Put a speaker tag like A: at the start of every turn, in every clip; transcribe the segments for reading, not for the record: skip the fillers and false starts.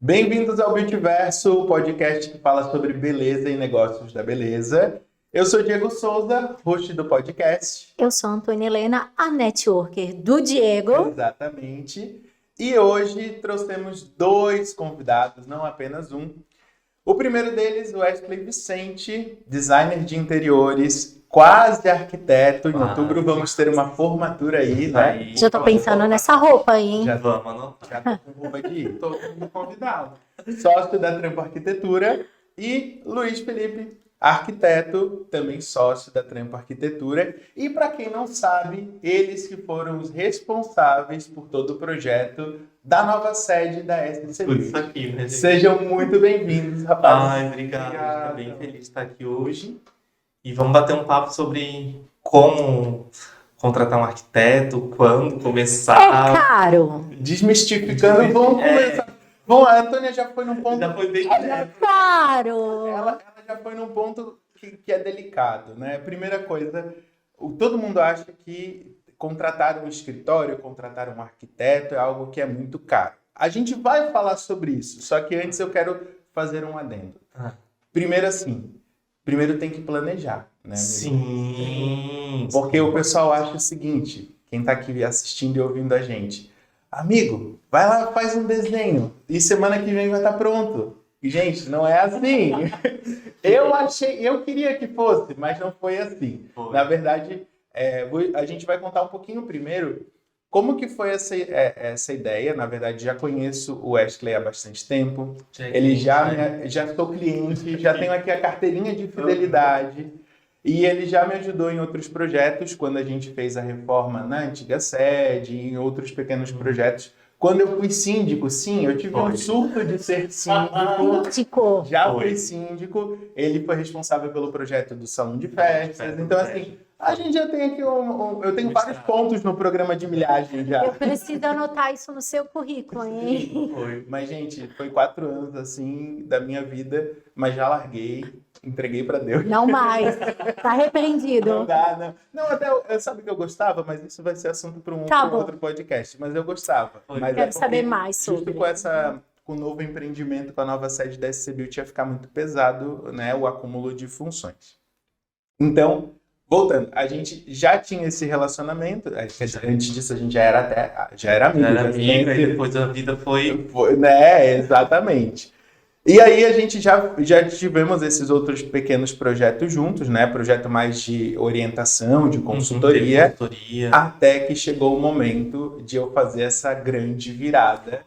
A: Bem-vindos ao Beautyverso, o podcast que fala sobre beleza e negócios da beleza. Eu sou Diego Souza, host do podcast.
B: Eu sou a Antônia Helena, a networker do Diego.
A: Exatamente. E hoje trouxemos dois convidados, não apenas um. O primeiro deles, o Wesley Vicente, designer de interiores, quase arquiteto. Em outubro vamos ter uma formatura aí, né?
B: Já tô pensando nessa roupa aí, hein?
A: Já tô com roupa de ir. Tô como convidado. Sócio da Trampo Arquitetura e Luiz Felipe, arquiteto, também sócio da Trampo Arquitetura. E para quem não sabe, eles que foram os responsáveis por todo o projeto da nova sede da SCB.
C: Tudo isso aqui, né, gente?
A: Sejam muito bem-vindos, rapazes.
C: Ai, obrigado. Estou bem feliz de estar aqui hoje. E vamos bater um papo sobre como contratar um arquiteto, quando
B: É
C: começar.
B: caro.
A: Desmistificando, vamos começar. Bom, a Antônia já foi num ponto...
C: Já foi bem
B: Caro.
A: Ela já foi num ponto que é delicado, né? Primeira coisa, todo mundo acha que contratar um escritório, contratar um arquiteto é algo que é muito caro. A gente vai falar sobre isso, só que antes eu quero fazer um adendo. Primeiro tem que planejar, né, amigo?
C: Sim.
A: Porque o pessoal acha o seguinte, quem tá aqui assistindo e ouvindo a gente, amigo, vai lá, faz um desenho e semana que vem vai estar pronto. E, gente, não é assim. Eu queria que fosse, mas não foi assim.
C: Foi.
A: Na verdade, a gente vai contar um pouquinho primeiro como que foi essa ideia. Na verdade, já conheço o Wesley há bastante tempo. Ele já sou cliente, já tenho aqui a carteirinha de fidelidade. E ele já me ajudou em outros projetos, quando a gente fez a reforma na antiga sede, em outros pequenos projetos. Quando eu fui síndico, sim, eu tive um surto de ser síndico. Já fui síndico. Ele foi responsável pelo projeto do salão de festas. Então, assim, a gente já tem aqui eu tenho vários pontos no programa de milhagem já.
B: Eu preciso anotar isso no seu currículo, hein?
A: Foi. Mas, gente, foi 4 anos, assim, da minha vida, mas já larguei. Entreguei pra Deus.
B: Não mais. Tá repreendido.
A: Não dá, não. Não, até eu sabe que eu gostava, mas isso vai ser assunto para um outro podcast. Mas eu gostava. Mas
B: Quero saber mais sobre.
A: Justo com o novo empreendimento, com a nova sede da SC Beauty, ia ficar muito pesado, né, o acúmulo de funções. Então, voltando, a gente já tinha esse relacionamento. Antes disso, a gente já era amigo.
C: Já era amigo, e depois a vida foi...
A: Né, exatamente. E aí a gente já tivemos esses outros pequenos projetos juntos, né? Projeto mais de orientação, de consultoria, até que chegou o momento de eu fazer essa grande virada,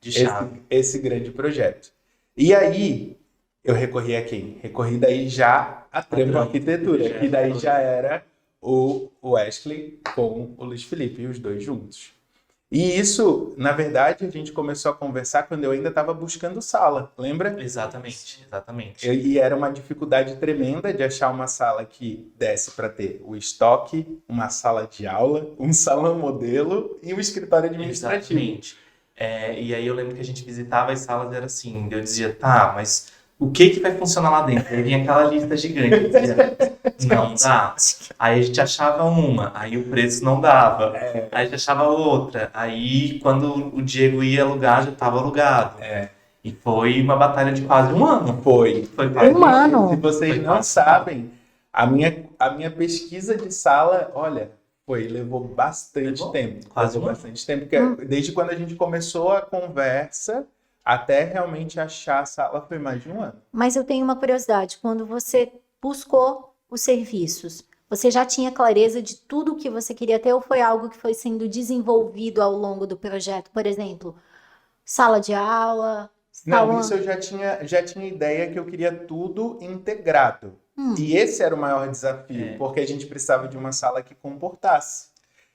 C: de chave.
A: Esse grande projeto. E aí eu recorri a quem? Recorri daí já a Trampo Arquitetura, que daí já era o Wesley com o Luiz Felipe, os dois juntos. E isso, na verdade, a gente começou a conversar quando eu ainda estava buscando sala, lembra?
C: Exatamente.
A: E era uma dificuldade tremenda de achar uma sala que desse para ter o estoque, uma sala de aula, um salão modelo e um escritório administrativo.
C: Exatamente. E aí eu lembro que a gente visitava as salas e era assim, eu dizia, tá, mas o que vai funcionar lá dentro? Aí vinha aquela lista gigante, eu dizia, não dá. Aí a gente achava uma, aí o preço não dava. Aí a gente achava outra. Aí quando o Diego ia alugar, já estava alugado. E foi uma batalha de quase um ano.
A: Foi
C: quase
B: um ano.
A: Se vocês não sabem, a minha pesquisa de sala, olha, levou bastante tempo. Bastante tempo, porque desde quando a gente começou a conversa até realmente achar a sala foi mais de um ano.
B: Mas eu tenho uma curiosidade. Quando você buscou os serviços, você já tinha clareza de tudo o que você queria ter ou foi algo que foi sendo desenvolvido ao longo do projeto? Por exemplo, sala de aula...
A: Não, isso eu já tinha ideia que eu queria tudo integrado. E esse era o maior desafio, porque a gente precisava de uma sala que comportasse.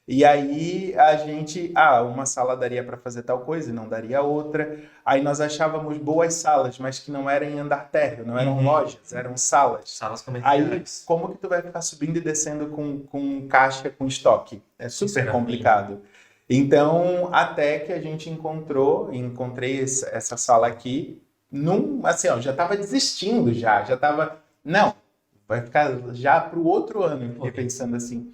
A: E aí a gente, uma sala daria para fazer tal coisa e não daria outra. Aí nós achávamos boas salas, mas que não eram em andar térreo, não eram lojas, eram salas.
C: Salas comerciais.
A: Aí como que tu vai ficar subindo e descendo com caixa, com estoque? É super complicado. Então, até que a gente encontrei essa sala aqui, já estava desistindo já estava, não, vai ficar já para o outro ano, eu fiquei pensando assim.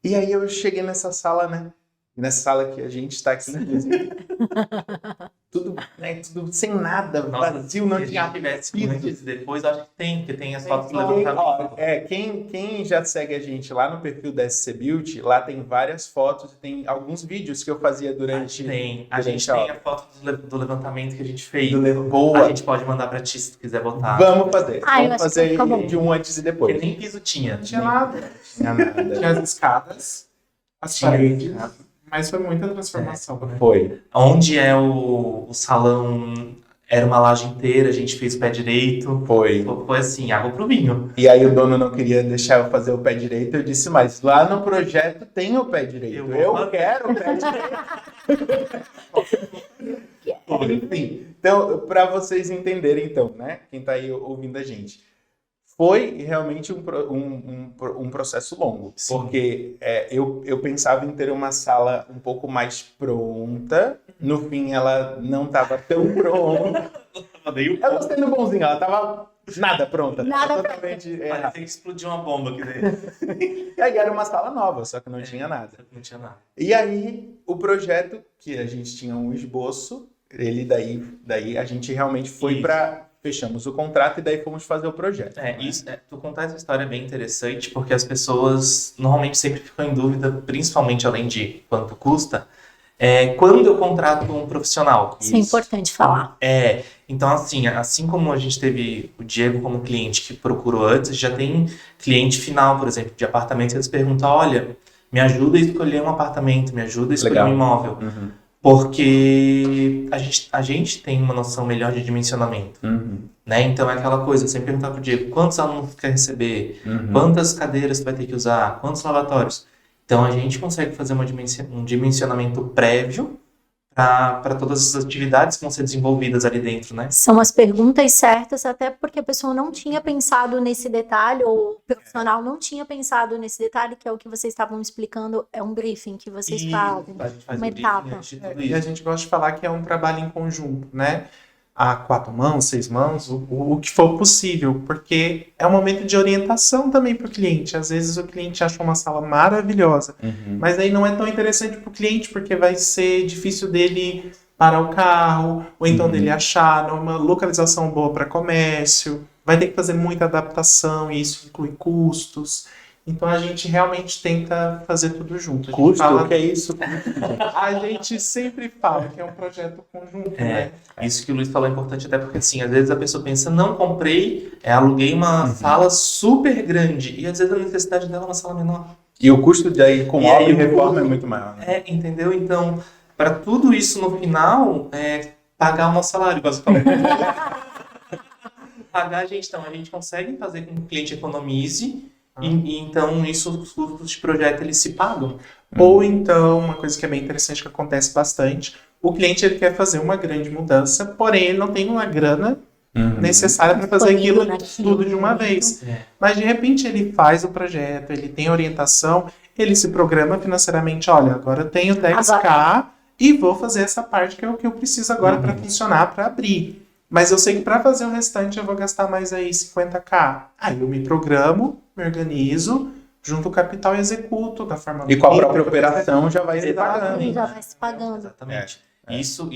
A: E aí eu cheguei nessa sala, né? E nessa sala que a gente está aqui, inclusive, tudo, né, tudo sem nada, vazio, não tinha
C: tivesse
A: piso.
C: antes e depois, eu acho que tem, porque tem as fotos do
A: Ó,
C: levantamento.
A: quem já segue a gente lá no perfil da SC Beauty, lá tem várias fotos e tem alguns vídeos que eu fazia durante...
C: A gente tem a foto do levantamento que a gente fez.
A: Boa.
C: A gente pode mandar pra ti se tu quiser botar.
A: Vamos fazer.
B: Ah, eu
A: Vamos
B: acho que
A: fazer
B: fica bom.
A: de um antes e
C: Porque
A: depois.
C: nem piso tinha.
D: Não tinha nada.
A: Tinha nada.
D: Tinha as escadas, as
C: Tinha.
D: paredes, mas foi muita transformação, né?
A: Foi.
C: Onde é o salão, era uma laje inteira, a gente fez o pé direito.
A: Foi.
C: Foi assim, água pro vinho.
A: E aí o dono não queria deixar eu fazer o pé direito, eu disse, mas lá no projeto tem o pé direito. Eu quero o pé direito. Enfim, então, para vocês entenderem, então, né? Quem tá aí ouvindo a gente. Foi realmente um processo longo,
C: Sim.
A: porque eu pensava em ter uma sala um pouco mais pronta, no fim ela não estava tão pronta. Ela tá sendo bonzinha, ela tava nada pronta.
B: Nada
A: tava totalmente errada.
C: Parecia que explodiu uma bomba aqui dentro.
A: E aí era uma sala nova, só que não tinha nada.
C: Não tinha nada.
A: E aí o projeto, que a gente tinha um esboço, ele daí a gente realmente foi
C: Isso.
A: para... Fechamos o contrato e daí fomos fazer o projeto.
C: Tu contar essa história é bem interessante, porque as pessoas normalmente sempre ficam em dúvida, principalmente além de quanto custa, quando eu contrato um profissional.
B: Isso é importante falar.
C: Então assim como a gente teve o Diego como cliente que procurou antes, já tem cliente final, por exemplo, de apartamento, eles perguntam, olha, me ajuda a escolher um apartamento, me ajuda a escolher
A: Legal.
C: um imóvel.
A: Uhum.
C: Porque a gente tem uma noção melhor de dimensionamento,
A: Uhum.
C: né? Então é aquela coisa, eu sempre perguntar pro Diego, quantos alunos quer receber?
A: Uhum.
C: Quantas cadeiras tu vai ter que usar? Quantos lavatórios? Então a gente consegue fazer um dimensionamento prévio para todas as atividades que vão ser desenvolvidas ali dentro, né?
B: São as perguntas certas, até porque a pessoa não tinha pensado nesse detalhe, ou o profissional não tinha pensado nesse detalhe, que é o que vocês estavam explicando, é um briefing que vocês fazem.
C: A gente faz
B: Uma
C: o briefing
B: etapa.
C: antes de tudo
D: E a
C: isso.
D: gente gosta de falar que é um trabalho em conjunto, né? A 4 mãos, 6 mãos, o que for possível, porque é um momento de orientação também para o cliente. Às vezes o cliente acha uma sala maravilhosa,
A: Uhum.
D: mas aí não é tão interessante para o cliente, porque vai ser difícil dele parar o carro, ou então dele achar uma localização boa para comércio, vai ter que fazer muita adaptação, e isso inclui custos. Então a gente realmente tenta fazer tudo junto. A gente
A: Custo?
D: fala-
A: O que é isso?
D: A gente sempre fala que é um projeto conjunto, né?
C: Isso que o Luiz falou é importante até porque, assim, às vezes a pessoa pensa, não comprei, aluguei uma sala super grande, e às vezes a necessidade dela é uma sala menor.
A: E o custo daí com
C: E
A: obra
C: aí
A: e
C: o
A: reforma é
C: custo-
A: muito maior, né?
C: Entendeu? Então, para tudo isso no final, pagar o nosso salário, basicamente. Pagar a gente, então, a gente consegue fazer com que o cliente economize, e então isso, os custos de projeto, eles se pagam.
D: Ou então, uma coisa que é bem interessante que acontece bastante, o cliente ele quer fazer uma grande mudança, porém ele não tem uma grana necessária para fazer
B: Disponível
D: aquilo
B: naquilo.
D: tudo de uma vez.
C: É.
D: Mas de repente ele faz o projeto, ele tem orientação, ele se programa financeiramente, olha, agora eu tenho 10k e vou fazer essa parte que é o que eu preciso agora para funcionar, para abrir. Mas eu sei que para fazer o restante eu vou gastar mais aí 50k. Aí eu me programo, me organizo, junto o capital e executo da forma
A: E com a
D: bonita,
A: própria operação já vai se
C: Exatamente.
A: pagando.
B: E já vai se pagando.
C: Exatamente. Isso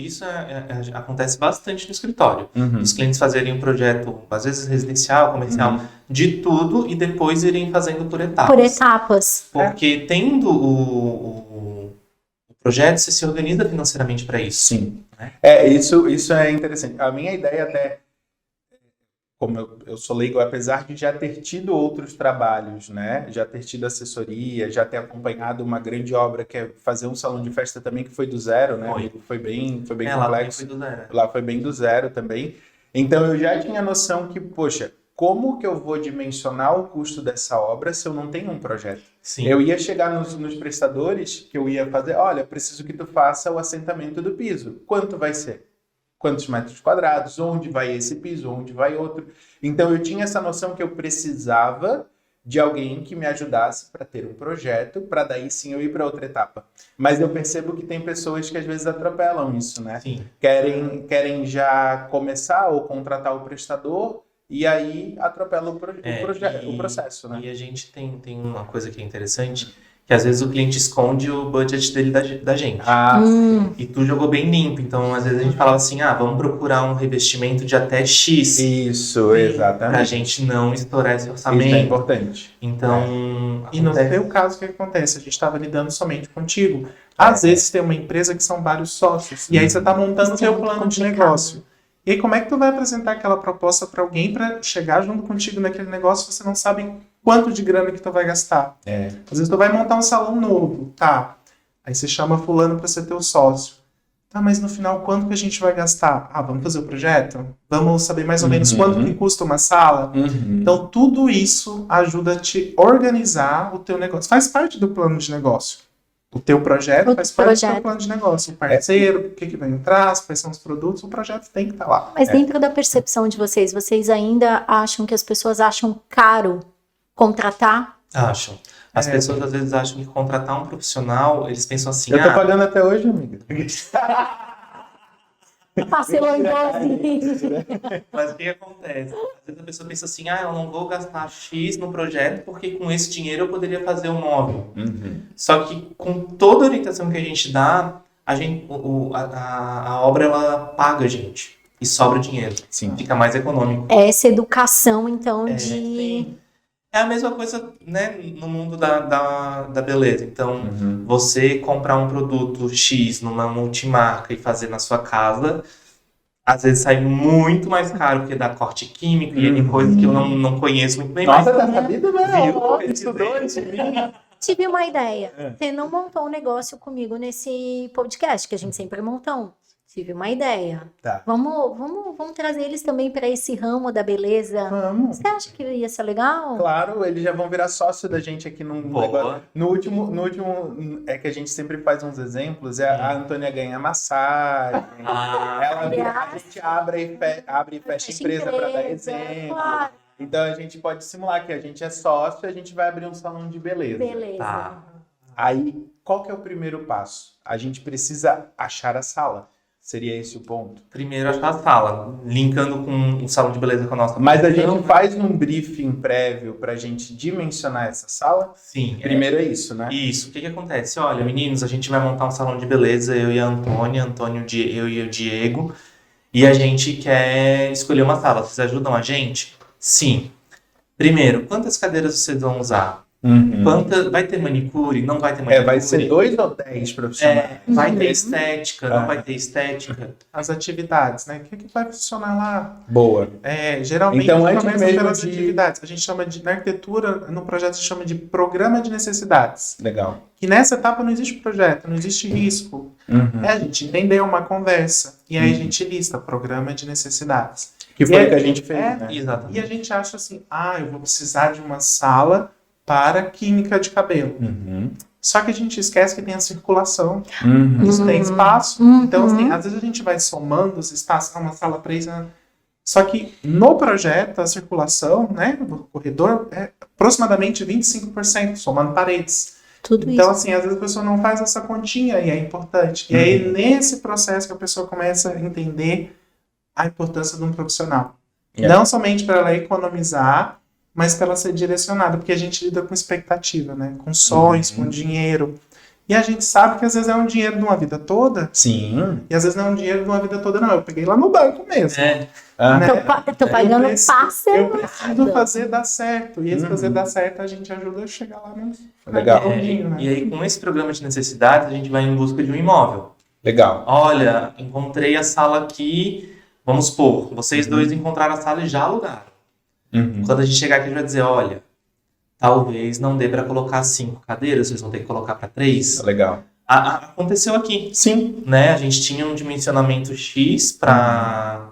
C: acontece bastante no escritório.
A: Uhum.
C: Os clientes fazerem um projeto, às vezes residencial, comercial, de tudo, e depois irem fazendo por etapas.
B: Por etapas.
C: Porque tendo o projeto, você se organiza financeiramente para isso.
A: Sim.
C: Né?
A: Isso é interessante. A minha ideia até, como eu sou leigo, apesar de já ter tido outros trabalhos, né? Já ter tido assessoria, já ter acompanhado uma grande obra que é fazer um salão de festa também, que foi do zero, né?
C: Foi.
A: Foi bem
C: Lá também
A: complexo.
C: foi do zero.
A: Lá foi bem do zero também. Então eu já tinha noção que, poxa, como que eu vou dimensionar o custo dessa obra se eu não tenho um projeto?
C: Sim.
A: Eu ia chegar nos prestadores que eu ia fazer, olha, preciso que tu faça o assentamento do piso. Quanto vai ser? Quantos metros quadrados? Onde vai esse piso? Onde vai outro? Então eu tinha essa noção que eu precisava de alguém que me ajudasse para ter um projeto, para daí sim eu ir para outra etapa. Mas eu percebo que tem pessoas que às vezes atropelam isso, né?
C: Sim.
A: Querem já começar ou contratar o prestador e aí atropela o processo, né?
C: E a gente tem uma coisa que é interessante, que às vezes o cliente esconde o budget dele da gente.
A: Ah,
C: E tu jogou bem limpo, então às vezes a gente falava assim, vamos procurar um revestimento de até X.
A: isso,
C: Pra
A: exatamente.
C: gente não estourar esse
A: Isso é
C: orçamento.
A: importante.
C: Então,
D: E no
C: acontece.
D: teu caso, o que acontece? A gente estava lidando somente contigo. Às vezes tem uma empresa que são vários sócios. E aí você está montando o
B: Isso é
D: teu
B: muito
D: plano de
B: complicado.
D: negócio. E aí como é que tu vai apresentar aquela proposta para alguém para chegar junto contigo naquele negócio se você não sabe quanto de grana que tu vai gastar?
A: É.
D: Às vezes tu vai montar um salão novo, tá? Aí você chama fulano para ser teu sócio. Tá, mas no final quanto que a gente vai gastar? Vamos fazer o projeto? Vamos saber mais ou menos quanto que custa uma sala?
A: Uhum.
D: Então, tudo isso ajuda a te organizar o teu negócio. Faz parte do plano de negócio. O teu projeto
B: O
D: faz parte do
B: projeto.
D: teu plano de negócio. O parceiro, o que vai entrar, quais são os produtos, o projeto tem que estar lá.
B: Mas dentro da percepção de vocês ainda acham que as pessoas acham caro contratar?
C: Acham. As pessoas às vezes acham que contratar um profissional, eles pensam assim,
A: Eu tô pagando até hoje, amiga.
B: Parcelou em 12.
C: mas o que acontece? Às vezes a pessoa pensa assim, eu não vou gastar X no projeto porque com esse dinheiro eu poderia fazer um móvel.
A: Uhum.
C: Só que com toda a orientação que a gente dá, a obra ela paga a gente e sobra dinheiro.
A: Sim.
C: Fica mais econômico.
B: Essa educação, então, de...
C: Sim. É a mesma coisa, né, no mundo da beleza. Então, você comprar um produto X numa multimarca e fazer na sua casa, às vezes sai muito mais caro, porque dá corte químico e coisas que eu não conheço muito bem.
A: Nossa,
C: mas,
A: tá sabido, né?
C: Viu?
A: Ó, estudou de mim.
B: Tive uma ideia. Você não montou um negócio comigo nesse podcast, que a gente sempre monta um. Tive uma ideia.
A: Tá.
B: Vamos trazer eles também para esse ramo da beleza.
A: Vamos.
B: Você acha que ia ser legal?
A: Claro, eles já vão virar sócio da gente aqui num
C: Boa.
A: negócio. No último, é que a gente sempre faz uns exemplos. A Antônia ganha massagem. A gente abre e fecha empresa para dar exemplo.
B: Claro.
A: Então a gente pode simular que a gente é sócio e a gente vai abrir um salão de beleza.
B: Beleza.
C: Tá.
A: Aí, qual que é o primeiro passo? A gente precisa achar a sala. Seria esse o ponto?
C: Primeiro achar a sala, linkando com o salão de beleza com a nossa.
A: Mas a
C: profissão.
A: gente faz um briefing prévio para a gente dimensionar essa sala?
C: Sim.
A: Primeiro é isso, né?
C: Isso. O que acontece? Olha, meninos, a gente vai montar um salão de beleza, eu e a Antônia, eu e o Diego, e a gente quer escolher uma sala. Vocês ajudam a gente? Sim. Primeiro, quantas cadeiras vocês vão usar? Vai ter manicure? Não vai ter manicure?
A: Vai ser 2 ou 10 profissionais.
C: Vai ter estética? Não vai ter estética?
D: As atividades, né? O que vai funcionar lá?
A: Boa.
D: Geralmente
A: Então, antes
D: começa
A: mesmo
D: pelas
A: de-
D: atividades. A gente chama na arquitetura, no projeto se chama de programa de necessidades.
A: Legal.
D: Que nessa etapa não existe projeto, não existe risco. É a gente entender uma conversa. E aí a gente lista programa de necessidades.
A: Que foi
D: E
A: o que a gente fez,
D: é,
A: né?
C: Exatamente.
D: E a gente acha assim, eu vou precisar de uma sala para química de cabelo. Só que a gente esquece que tem a circulação, isso tem espaço. Então, assim, às vezes a gente vai somando os espaços, uma sala para isso. Só que no projeto, a circulação, né, do corredor é aproximadamente 25%, somando paredes.
B: Tudo
D: Então,
B: isso.
D: assim, às vezes a pessoa não faz essa continha e é importante. E aí, nesse processo que a pessoa começa a entender a importância de um profissional. Não somente para ela economizar, mas para ela ser direcionada, porque a gente lida com expectativa, né? Com sonhos, com dinheiro. E a gente sabe que às vezes é um dinheiro de uma vida toda,
A: Sim.
D: e às vezes não é um dinheiro de uma vida toda, não. Eu peguei lá no banco mesmo.
C: É.
D: Né?
B: Tô pagando
D: Eu
B: parcelado.
D: preciso fazer dar certo. E esse fazer dar certo, a gente ajuda a chegar lá no
A: Legal.
D: redondinho, né?
C: E aí, com esse programa de necessidades, a gente vai em busca de um imóvel.
A: Legal.
C: Olha, encontrei a sala aqui. Vamos supor, vocês dois encontraram a sala e já alugaram. Quando a gente chegar aqui, a gente vai dizer, olha, talvez não dê para colocar 5 cadeiras, vocês vão ter que colocar para 3.
A: Legal.
C: Aconteceu aqui.
A: Sim.
C: Né? A gente tinha um dimensionamento X para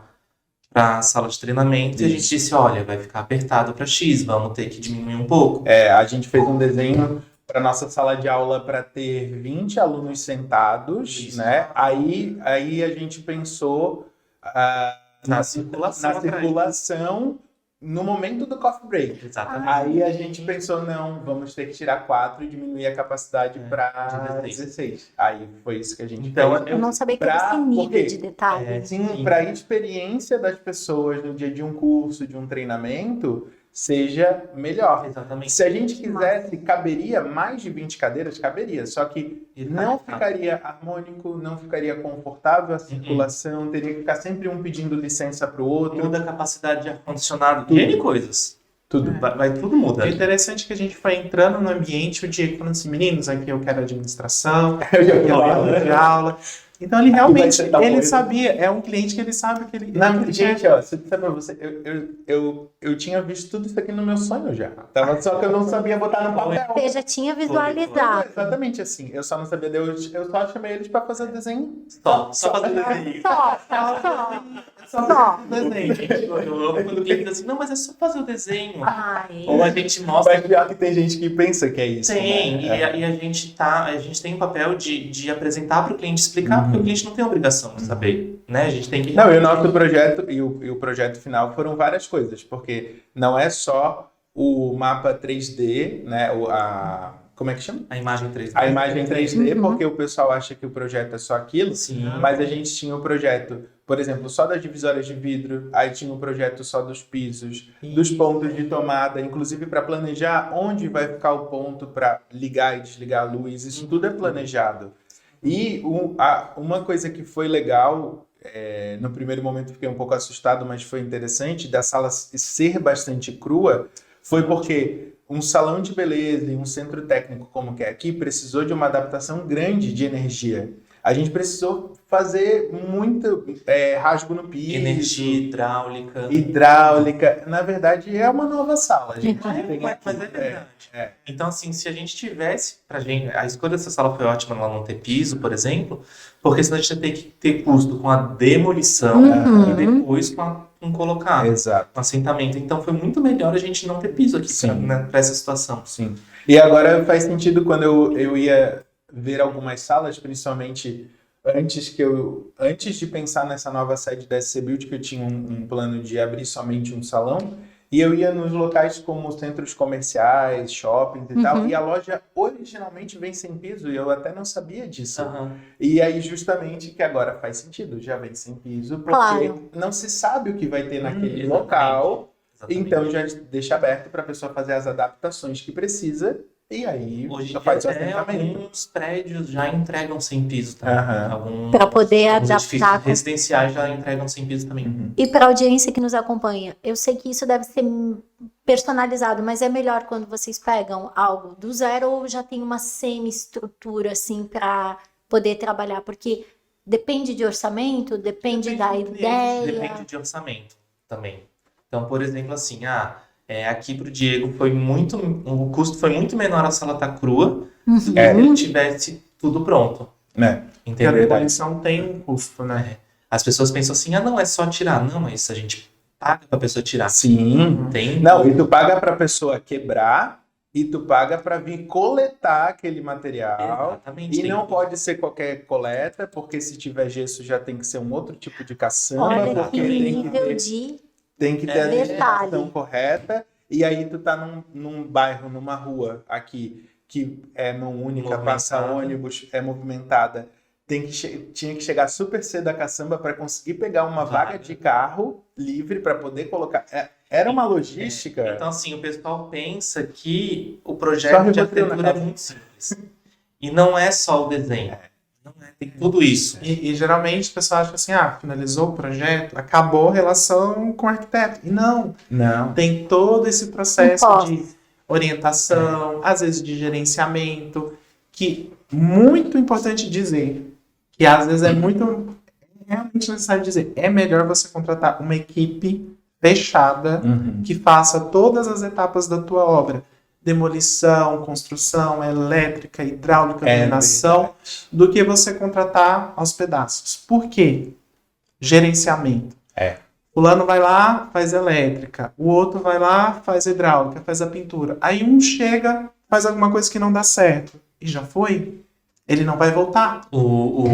C: a sala de treinamento e a gente disse, olha, vai ficar apertado para X, vamos ter que diminuir um pouco.
A: A gente fez um desenho para nossa sala de aula para ter 20 alunos sentados,
C: Isso.
A: né? Aí a gente pensou
C: Na circulação.
A: na circulação no momento do coffee break.
C: Exatamente.
A: Aí a gente pensou, não, vamos ter que tirar 4 e diminuir a capacidade para 16. Aí foi isso que a gente
C: Então,
A: fez.
B: Eu não sabia que
A: Pra-
B: era esse nível
A: porque-
B: de detalhe.
A: Sim, para a experiência das pessoas no dia de um curso, de um treinamento, seja melhor.
C: Exatamente.
A: Se a gente quisesse, caberia mais de 20 cadeiras? Caberia, só que não ficaria harmônico, não ficaria confortável a circulação, teria que ficar sempre um pedindo licença para o outro.
C: Muda a capacidade de ar-condicionado, N coisas.
A: Tudo.
C: Tudo muda.
D: É interessante que a gente foi entrando no ambiente, o Diego falando assim, meninos, aqui eu quero administração,
A: Eu já
D: aqui eu quero de aula. Então ele realmente,
A: ser tal
D: ele
A: coisa.
D: sabia, é um cliente que ele sabe que ele...
A: Não,
D: ele
A: gente, ó, você sabe você, eu tinha visto tudo isso aqui no meu sonho já. Só que eu não sabia botar no papel.
B: Você já tinha visualizado.
A: Exatamente assim. Eu só não sabia, eu só chamei eles pra fazer o desenho.
C: Só fazer desenho.
B: Só.
C: Desenho, gente. Eu amo quando o cliente diz assim, não, mas é só fazer o desenho.
B: Ai.
C: Ou a gente mostra.
A: Mas pior que tem gente que pensa que é isso.
C: Tem,
A: né?
C: e a gente tem o papel de apresentar para o cliente, explicar, porque o cliente não tem a obrigação de saber, né? A gente tem que...
A: Não, e o nosso projeto e o projeto final foram várias coisas, porque não é só o mapa 3D, né? Como é que chama?
C: A imagem 3D.
A: A imagem 3D, porque o pessoal acha que o projeto é só aquilo,
C: Sim.
A: mas a gente tinha o projeto, por exemplo, só das divisórias de vidro, aí tinha o projeto só dos pisos, dos pontos de tomada, inclusive para planejar onde vai ficar o ponto para ligar e desligar a luz, isso tudo é planejado. E uma coisa que foi legal, no primeiro momento fiquei um pouco assustado, mas foi interessante, da sala ser bastante crua, foi porque um salão de beleza e um centro técnico como que é aqui precisou de uma adaptação grande de energia. A gente precisou fazer muito rasgo no piso.
C: Energia hidráulica.
A: Hidráulica. Na verdade, é uma nova sala. A gente tem
C: Mas
A: aqui.
C: é verdade.
A: É.
C: Então, assim, se a gente tivesse, a escolha dessa sala foi ótima ela não ter piso, por exemplo, porque senão a gente ia ter que ter custo com a demolição e depois com colocar,
A: Exato.
C: com assentamento. Então, foi muito melhor a gente não ter piso aqui
A: Sim.
C: para essa situação.
A: Sim. E agora faz sentido quando eu ia ver algumas salas, principalmente antes de pensar nessa nova sede da SC Build, que eu tinha um plano de abrir somente um salão, e eu ia nos locais como centros comerciais, shoppings e tal, e a loja originalmente vem sem piso, e eu até não sabia disso. E aí justamente que agora faz sentido, já vem sem piso, porque
B: Claro.
A: não se sabe o que vai ter naquele
C: Exatamente.
A: local,
C: Exatamente.
A: então já deixa aberto para a pessoa fazer as adaptações que precisa, e aí
C: Hoje
A: faz o
C: até
A: assentamento.
C: alguns prédios já entregam sem piso também.
A: Aham.
B: Para poder
C: Alguns edifícios
B: adaptar.
C: residenciais já entregam sem piso também.
B: E para a audiência que nos acompanha, eu sei que isso deve ser personalizado, mas é melhor quando vocês pegam algo do zero ou já tem uma semi-estrutura assim para poder trabalhar, porque depende de orçamento, depende da
D: do cliente,
B: ideia.
C: Depende de orçamento também. Então, por exemplo, assim, aqui pro Diego o custo foi muito menor, a sala tá crua, se ele tivesse tudo pronto.
A: Né?
D: Porque a
C: Entendeu?
D: demolição tem um custo, né?
C: As pessoas pensam assim, não, é só tirar. Não, mas a gente paga pra pessoa tirar.
A: Sim.
C: Tem.
A: Não, e tu paga pra pessoa quebrar e tu paga pra vir coletar aquele material.
C: Exatamente.
A: E
C: tem
A: não
C: tudo.
A: pode ser qualquer coleta, porque se tiver gesso já tem que ser um outro tipo de caçamba,
B: Olha
A: porque
B: que
A: tem que
B: nível
A: ter,
B: de
A: tem que ter a
B: detalhe.
A: legislação correta. E aí tu tá num bairro, numa rua aqui, que é mão única, passa
C: Movimentada.
A: ônibus, é movimentada. Tinha que chegar super cedo a caçamba para conseguir pegar uma vaga de carro livre para poder colocar. Era uma logística.
C: Então, assim, o pessoal pensa que o
A: Só
C: projeto de
A: Rivotril na
C: arquitetura é
A: casa.
C: muito simples. E não é só o desenho. Não é, tem tudo isso.
D: E geralmente o pessoal acha assim, finalizou o projeto, acabou a relação com o arquiteto. E não,
A: Não.
D: tem todo esse processo
B: Imposto.
D: de orientação, às vezes de gerenciamento, que muito importante dizer, que às vezes é realmente necessário dizer, é melhor você contratar uma equipe fechada que faça todas as etapas da tua obra. Demolição, construção, elétrica, hidráulica, iluminação, do que você contratar aos pedaços. Por quê? Gerenciamento. Fulano vai lá, faz elétrica. O outro vai lá, faz hidráulica, faz a pintura. Aí um chega, faz alguma coisa que não dá certo. E já foi. Ele não vai voltar.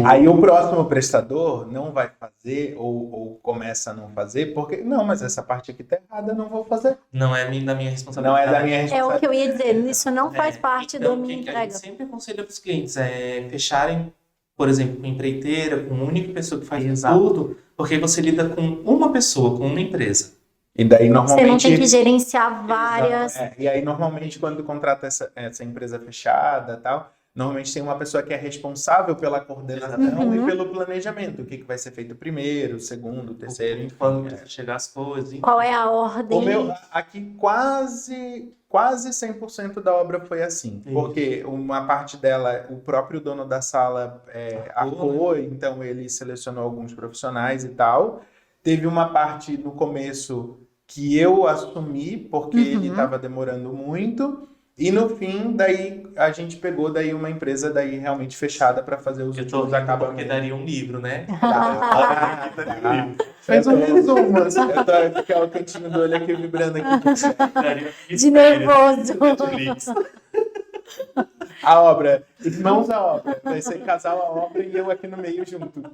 A: Aí o próximo prestador não vai fazer ou começa a não fazer, porque, não, mas essa parte aqui tá errada, eu não vou fazer.
C: Não é da minha
A: Não
C: responsabilidade.
A: é da minha
B: É o
A: responsabilidade.
B: que eu ia dizer, isso não faz parte
C: Então,
B: da
C: o
B: minha
C: que a gente
B: entrega.
C: sempre aconselha para os clientes é fecharem, por exemplo, com empreiteira, com uma única pessoa que faz
D: Exato.
C: tudo, porque você lida com uma pessoa, com uma empresa.
A: E daí,
B: Você não
A: normalmente...
B: tem que gerenciar várias.
A: E aí, normalmente, quando contrata essa empresa fechada e tal, normalmente tem uma pessoa que é responsável pela coordenação e pelo planejamento. O que vai ser feito primeiro, segundo, terceiro, enfim.
C: Quando precisa chegar as coisas. Enfim.
B: Qual é a ordem?
A: O meu, aqui quase 100% da obra foi assim.
C: Isso.
A: Porque uma parte dela, o próprio dono da sala arcou, então ele selecionou alguns profissionais e tal. Teve uma parte no começo que eu assumi, porque ele estava demorando muito. E no fim, daí a gente pegou daí uma empresa daí realmente fechada para fazer os
C: Eu tô
A: últimos
C: rindo porque
A: acabamentos.
C: daria um livro, né?
D: Faz um resumo.
A: Eu tô com o cantinho do olho aqui vibrando aqui.
C: Daria
B: De nervoso.
C: Netflix.
A: A obra, irmãos à obra. Vai ser casal à obra e eu aqui no meio junto.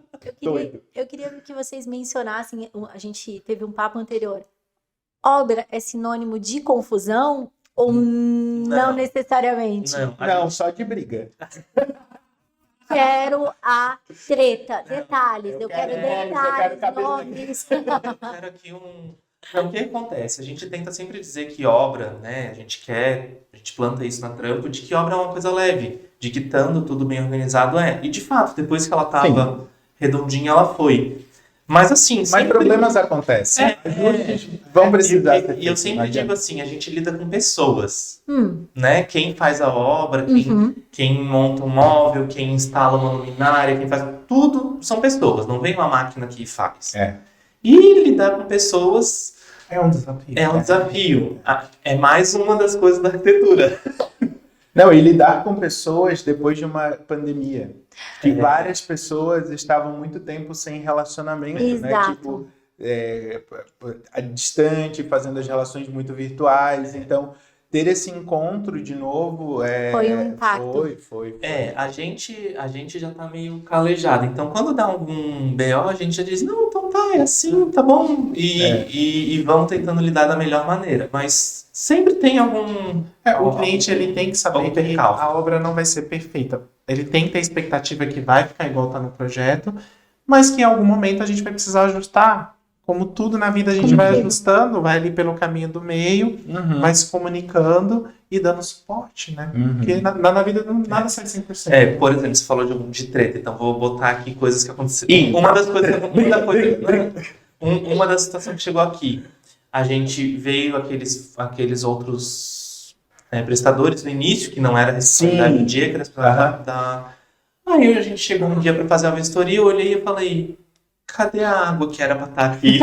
A: Doido.
B: Eu queria que vocês mencionassem, a gente teve um papo anterior. Obra é sinônimo de confusão ou não necessariamente?
A: Não, só de briga.
B: Quero a treta, detalhes. Eu quero
A: detalhes, eu
B: detalhes,
A: quero cabelo
B: nomes.
C: Eu quero aqui Não, o que acontece? A gente tenta sempre dizer que obra, né? A gente planta isso na trampo, de que obra é uma coisa leve, de que estando tudo bem organizado é. E de fato, depois que ela tava redondinha, ela foi. Mas assim,
A: Mas
C: sempre...
A: problemas acontecem. Vão precisar ser
C: E eu
A: feitos,
C: sempre
A: não
C: digo
A: adianta.
C: assim, a gente lida com pessoas,
B: Hum,
C: né? Quem faz a obra, quem monta um móvel, quem instala uma luminária, quem faz... Tudo são pessoas, não vem uma máquina que faz. E lidar com pessoas
D: É um desafio.
C: é um desafio. É mais uma das coisas da arquitetura.
A: Não, e lidar com pessoas depois de uma pandemia. Que várias pessoas estavam muito tempo sem relacionamento, né?
B: Exato.
A: Tipo, distante, fazendo as relações muito virtuais. Então, ter esse encontro de novo
B: Foi um impacto.
A: Foi.
C: A gente já tá meio calejado. Então, quando dá algum BO, a gente já diz, não, então tá, é assim, tá bom. E vamos tentando lidar da melhor maneira. Mas sempre tem algum...
D: O cliente ele tem que saber
C: algum
D: que
C: percalço.
D: a obra não vai ser perfeita. Ele tem que ter a expectativa que vai ficar igual tá no projeto, mas que em algum momento a gente vai precisar ajustar. Como tudo na vida a gente vai ajustando, vai ali pelo caminho do meio, vai se comunicando e dando suporte, né? Porque na vida nada sai 100%.
C: Por exemplo, você falou de treta, então vou botar aqui coisas que aconteceram. Uma das situações que chegou aqui, a gente veio aqueles outros prestadores no início, que não era responsabilidade do dia, que era responsabilidade da... Aí a gente chegou um dia para fazer a vistoria, eu olhei e falei... Cadê a água que era pra estar aqui?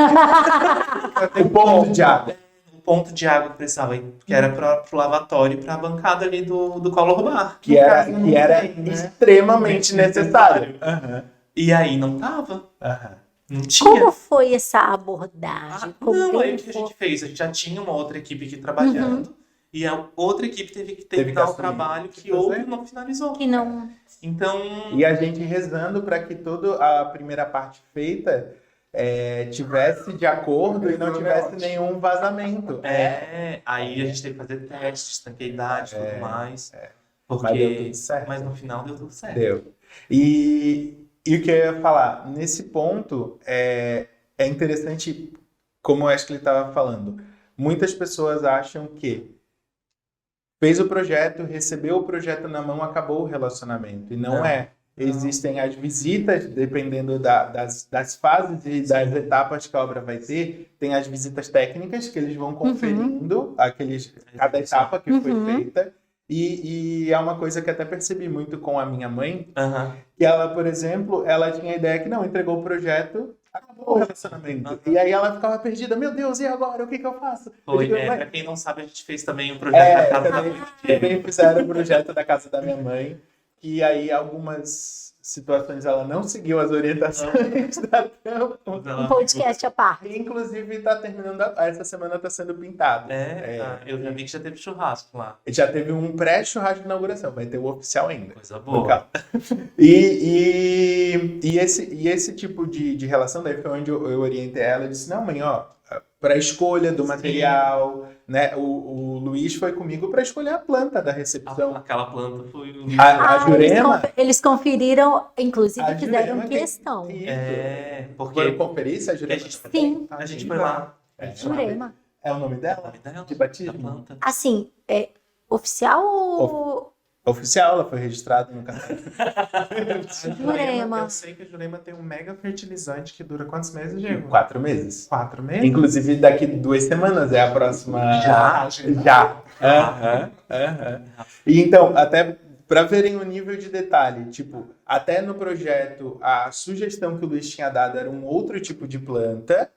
A: O ponto de água.
C: O ponto de água que precisava, que era pro lavatório e pra bancada ali do Collor Bar.
A: Que era extremamente necessário.
C: E aí não tava. Não tinha.
B: Como foi essa abordagem?
C: Aí o que a gente fez? A gente já tinha uma outra equipe aqui trabalhando. E a outra equipe teve que terminar o trabalho que outro não finalizou.
B: Que não...
C: Então...
A: E a gente rezando para que toda a primeira parte feita tivesse de acordo e não tivesse nenhum vazamento.
C: Aí a gente teve que fazer testes, tranquilidade e tudo mais. Porque...
A: Mas deu tudo certo.
C: Mas no final deu tudo certo.
A: Deu. E o que eu ia falar, nesse ponto, é interessante, como eu acho que ele estava falando, muitas pessoas acham que fez o projeto, recebeu o projeto na mão, acabou o relacionamento. E não é. Existem as visitas, dependendo das fases e das etapas que a obra vai ter. Tem as visitas técnicas, que eles vão conferindo cada etapa que foi feita. E é uma coisa que até percebi muito com a minha mãe, que ela, por exemplo, ela tinha a ideia que não, entregou o projeto, acabou o relacionamento. E aí ela ficava perdida, meu Deus, e agora? O que eu faço?
C: Pra quem não sabe, a gente fez também um projeto da casa da minha mãe.
A: Também fizeram o projeto da casa da minha mãe, que aí algumas situações ela não seguiu as orientações da tampa.
B: Um podcast à parte.
A: Inclusive, tá terminando, essa semana tá sendo pintado.
C: Eu já vi que já teve churrasco lá.
A: Já teve um pré-churrasco de inauguração, vai ter o oficial ainda.
C: Coisa boa.
A: E esse tipo de relação, daí foi onde eu orientei ela, eu disse, não, mãe, para a escolha do material, né? O Luiz foi comigo para escolher a planta da recepção.
C: Aquela planta foi...
A: A Jurema...
B: Eles conferiram, inclusive fizeram
A: Jurema
B: questão.
A: Porque conferir se a Jurema...
B: Sim.
C: A gente foi lá.
B: Jurema.
A: É o nome
C: É o
A: dela?
C: nome dela,
A: De
C: da
A: batismo?
C: planta.
B: Assim, é oficial ou
A: Oficial, ela foi registrada no cartório.
B: Jurema?
D: Eu sei que a Jurema tem um mega fertilizante que dura quantos meses, Diego?
A: 4 meses.
D: 4 meses?
A: Inclusive, daqui 2 semanas é a próxima.
C: Já?
A: Já. Aham, aham. E então, até para verem o nível de detalhe, tipo, até no projeto, a sugestão que o Luiz tinha dado era um outro tipo de planta.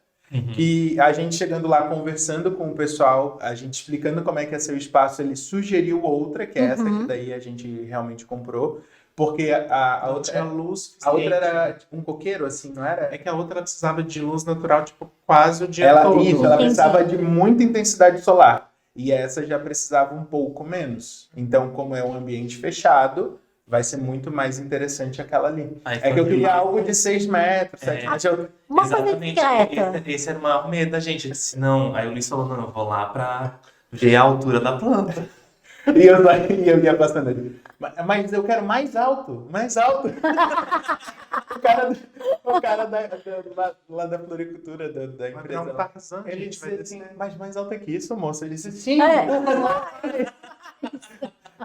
A: Que a gente chegando lá, conversando com o pessoal, a gente explicando como é que é seu espaço, ele sugeriu outra, que é essa que daí a gente realmente comprou. Porque a
D: Não
A: outra,
D: tinha luz
A: a outra
D: suficiente.
A: era tipo um coqueiro, assim, não era?
D: É que a outra precisava de luz natural, tipo, quase o dia
A: Ela,
D: todo.
A: isso, ela
B: Entendi.
A: precisava de muita intensidade solar. E essa já precisava um pouco menos. Então, como é um ambiente fechado, vai ser muito mais interessante aquela ali.
C: Aí
A: É que eu
C: foi
A: queria
C: isso.
A: algo de 6 metros, 7 metros.
B: Uma coisa
C: Exatamente.
B: discreta.
C: Esse era o maior medo da gente. Eu disse, não. Aí o Luiz falou, não, eu vou lá pra ver a altura da planta.
A: E eu ia passando ali. Mas eu quero mais alto, mais alto. o cara lá da floricultura da
D: Vai
A: empresa.
D: virar um
A: lá,
D: Tarzan,
A: ele
D: gente,
A: disse
D: vai
A: assim,
D: descer.
A: mas mais alto é que isso, moço. Ele disse, sim.
B: É.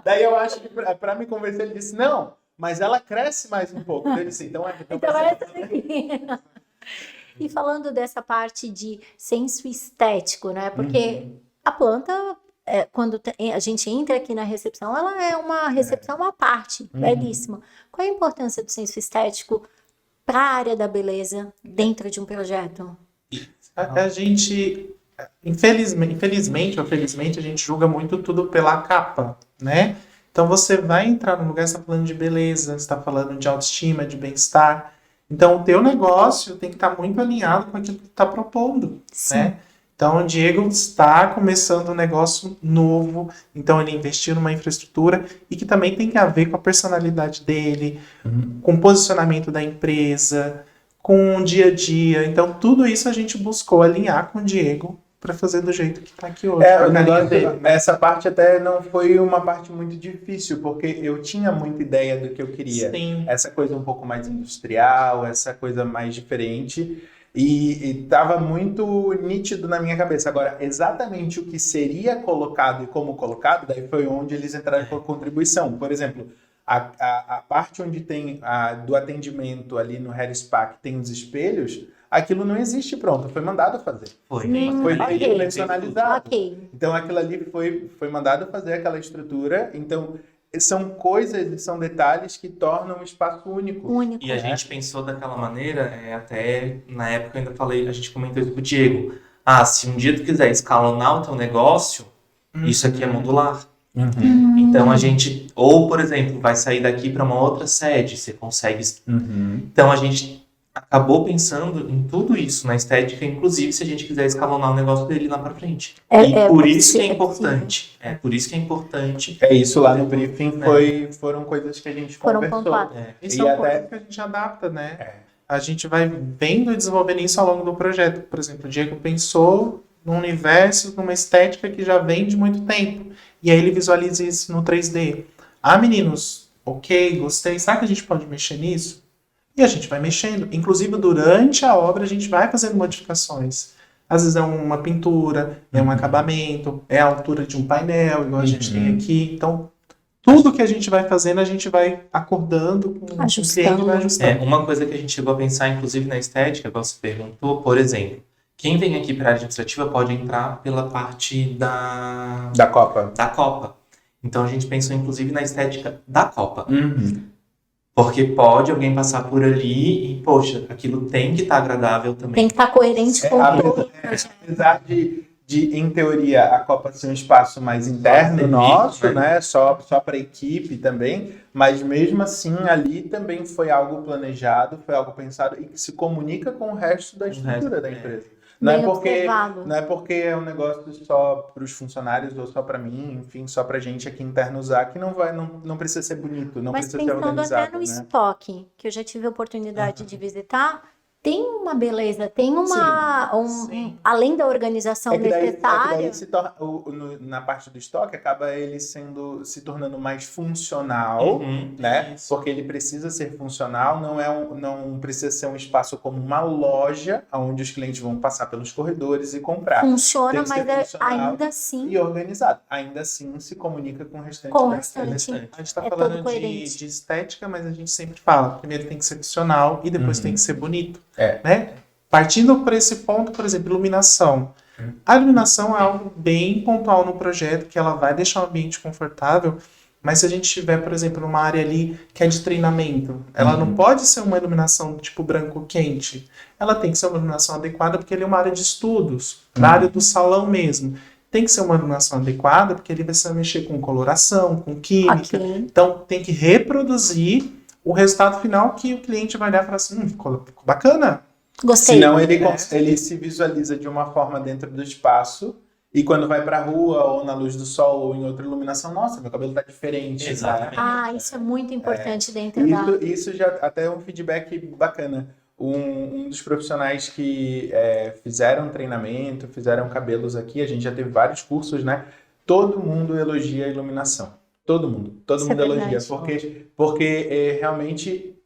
A: Daí eu acho que pra me convencer, ele disse, não, mas ela cresce mais um pouco. Eu disse, então
B: Então
A: vai
B: é
A: ser-
B: essa daqui. E falando dessa parte de senso estético, né? Porque a planta, quando a gente entra aqui na recepção, ela é uma recepção à parte, belíssima. Qual é a importância do senso estético para a área da beleza dentro de um projeto?
D: A gente, infelizmente ou felizmente, a gente julga muito tudo pela capa, né? Então você vai entrar num lugar, você está falando de beleza, você está falando de autoestima, de bem-estar. Então o teu negócio tem que estar muito alinhado com aquilo que tu está propondo, né? Então o Diego está começando um negócio novo, então ele investiu numa infraestrutura e que também tem que a ver com a personalidade dele, com o posicionamento da empresa, com o dia a dia. Então, tudo isso a gente buscou alinhar com o Diego para fazer do jeito que está aqui hoje.
A: É,
D: com a
A: o
D: carinha
A: negócio,
D: dele, né?
A: essa parte até não foi uma parte muito difícil, porque eu tinha muita ideia do que eu queria.
D: Sim.
A: Essa coisa um pouco mais industrial, essa coisa mais diferente, e estava muito nítido na minha cabeça. Agora, exatamente o que seria colocado e como colocado, daí foi onde eles entraram com a contribuição. Por exemplo, a parte onde tem do atendimento ali no Hair Spa, que tem os espelhos, aquilo não existe pronto, foi mandado fazer.
C: Foi.
A: Foi
B: ok.
A: personalizado.
B: Ok.
A: Então aquilo ali foi mandado fazer aquela estrutura. Então são coisas, são detalhes que tornam o espaço único.
B: Único.
C: E a gente pensou daquela maneira, até na época eu ainda falei, a gente comentou isso com o Diego. Ah, se um dia tu quiser escalonar o teu negócio, isso aqui é modular. Então a gente, ou por exemplo, vai sair daqui para uma outra sede, você consegue. Então a gente acabou pensando em tudo isso na estética, inclusive se a gente quiser escalonar o negócio dele lá para frente. E por isso que é importante. É por isso que é importante.
A: É isso lá no briefing foram coisas que a gente
B: Foram
A: conversou.
B: pontuadas.
D: E
A: E
D: são
A: até-
D: coisas que a gente adapta, né? A gente vai vendo e desenvolvendo isso ao longo do projeto. Por exemplo, o Diego pensou num universo, numa estética que já vem de muito tempo. E aí ele visualiza isso no 3D. Ah, meninos, ok, gostei. Será que a gente pode mexer nisso? E a gente vai mexendo. Inclusive, durante a obra, a gente vai fazendo modificações. Às vezes é uma pintura, é um acabamento, é a altura de um painel, igual a gente tem aqui. Então, tudo que a gente vai fazendo, a gente vai acordando com o cliente e vai ajustando.
C: Uma coisa que a gente chegou a pensar, inclusive na estética, igual você perguntou, por exemplo, quem vem aqui para a área administrativa pode entrar pela parte
A: Da Copa.
C: da Copa. Então a gente pensou inclusive na estética da Copa. Porque pode alguém passar por ali e, poxa, aquilo tem que estar agradável
B: Tem
C: também.
B: que estar coerente com todo.
A: Apesar de, em teoria, a Copa ser um espaço mais interno
C: serviço,
A: nosso,
C: né?
A: né? Só para a equipe também, mas mesmo assim ali também foi algo planejado, foi algo pensado e que se comunica com o resto da estrutura da empresa. Não é,
B: Bem
A: porque,
B: observado.
A: não é porque é um negócio só para os funcionários ou só para mim, enfim, só para gente aqui interno usar, que não precisa ser bonito, não
B: Mas
A: precisa ser
B: pensando
A: organizado.
B: até no
A: né?
B: estoque, que eu já tive a oportunidade de visitar, tem uma beleza, tem além da organização necessária.
A: Daí se torna, na parte do estoque, acaba ele se tornando mais funcional, né?
C: Isso.
A: Porque ele precisa ser funcional, não precisa ser um espaço como uma loja, onde os clientes vão passar pelos corredores e comprar.
B: Funciona,
A: Tem que ser
B: mas
A: funcional
B: ainda assim
A: e organizado. Ainda assim se comunica com o restante
B: Com o
A: da
B: restante.
D: A gente está
B: É
D: falando
B: todo coerente.
D: de estética, mas a gente sempre fala, primeiro tem que ser funcional e depois tem que ser bonito.
A: É.
D: Né? Partindo por esse ponto, por exemplo, iluminação. A iluminação é algo bem pontual no projeto, que ela vai deixar o ambiente confortável, mas se a gente tiver, por exemplo, numa área ali que é de treinamento, ela não pode ser uma iluminação tipo branco quente. Ela tem que ser uma iluminação adequada porque ele é uma área de estudos, na área do salão mesmo. Tem que ser uma iluminação adequada porque ele vai se mexer com coloração, com química.
B: Ok.
D: Então tem que reproduzir o resultado final que o cliente vai olhar e falar assim, ficou bacana.
B: Gostei.
A: Senão ele se visualiza de uma forma dentro do espaço e quando vai pra rua ou na luz do sol ou em outra iluminação, nossa, meu cabelo tá diferente.
C: Exatamente.
B: Isso é muito importante dentro da...
A: Isso já até é um feedback bacana. Um dos profissionais que fizeram treinamento, fizeram cabelos aqui, a gente já teve vários cursos, né? Todo mundo elogia a iluminação. Todo mundo elogia. Porque realmente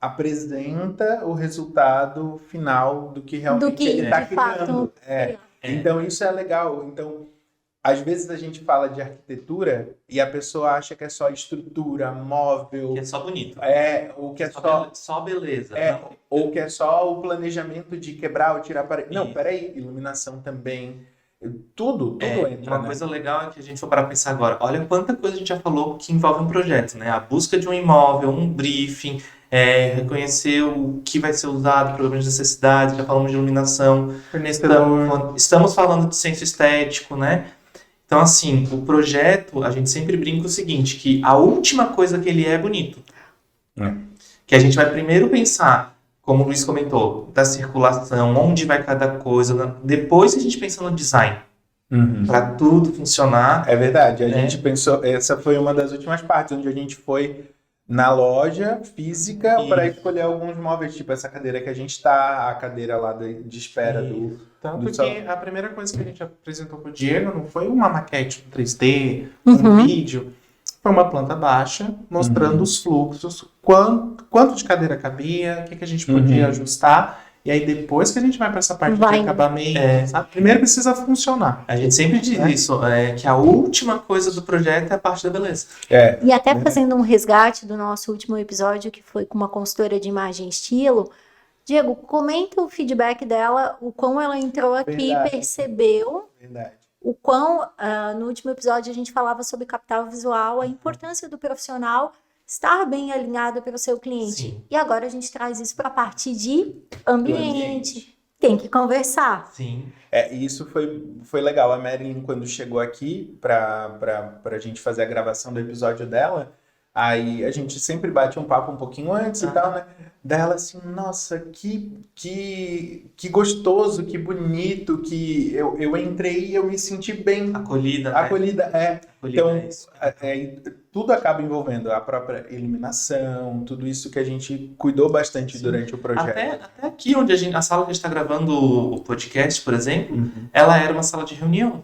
A: apresenta o resultado final do que realmente ele está criando. Então isso é legal. Então, às vezes a gente fala de arquitetura e a pessoa acha que é só estrutura, móvel.
C: Que é só bonito.
A: Ou que é
C: só beleza.
A: ou que é só o planejamento de quebrar ou tirar a parede. Não,
C: Isso.
A: peraí, iluminação também. Tudo entra,
C: Uma
A: né?
C: coisa legal é que a gente for parar pra pensar agora. Olha quanta coisa a gente já falou que envolve um projeto, né? A busca de um imóvel, um briefing, reconhecer o que vai ser usado, problemas de necessidade, já falamos de iluminação. Estamos falando de senso estético, né? Então, assim, o projeto, a gente sempre brinca o seguinte, que a última coisa que ele é bonito. Que a gente vai primeiro pensar, como o Luiz comentou, da circulação, onde vai cada coisa, depois que a gente pensa no design, para tudo funcionar.
A: É verdade, a gente pensou, essa foi uma das últimas partes, onde a gente foi na loja física para escolher alguns móveis, tipo essa cadeira que a gente tá, a cadeira lá de espera do
D: Tanto
A: salão.
D: que a primeira coisa que a gente apresentou pro Diego não foi uma maquete, um 3D, um vídeo. Foi uma planta baixa, mostrando os fluxos, quanto de cadeira cabia, o que a gente podia ajustar. E aí depois que a gente vai para essa parte de acabamento, sabe? Primeiro precisa funcionar.
C: A gente sempre diz isso, que a última coisa do projeto é a parte da beleza.
B: E até fazendo um resgate do nosso último episódio, que foi com uma consultora de imagem e estilo, Diego, comenta o feedback dela, o quão ela entrou aqui e percebeu o quão, no último episódio a gente falava sobre capital visual, a importância do profissional estar bem alinhado para o seu cliente.
C: Sim.
B: E agora a gente traz isso para a parte de ambiente. Tem que conversar.
C: Sim.
A: Isso foi legal. A Marilyn, quando chegou aqui para a gente fazer a gravação do episódio dela, aí a gente sempre bate um papo um pouquinho antes e tal, né? Dela assim, nossa, que gostoso, que bonito, que eu entrei e eu me senti bem.
C: Acolhida,
A: Então, tudo acaba envolvendo a própria iluminação, tudo isso que a gente cuidou bastante durante o projeto.
C: Até aqui, onde a sala que a gente está gravando o podcast, por exemplo, ela era uma sala de reunião.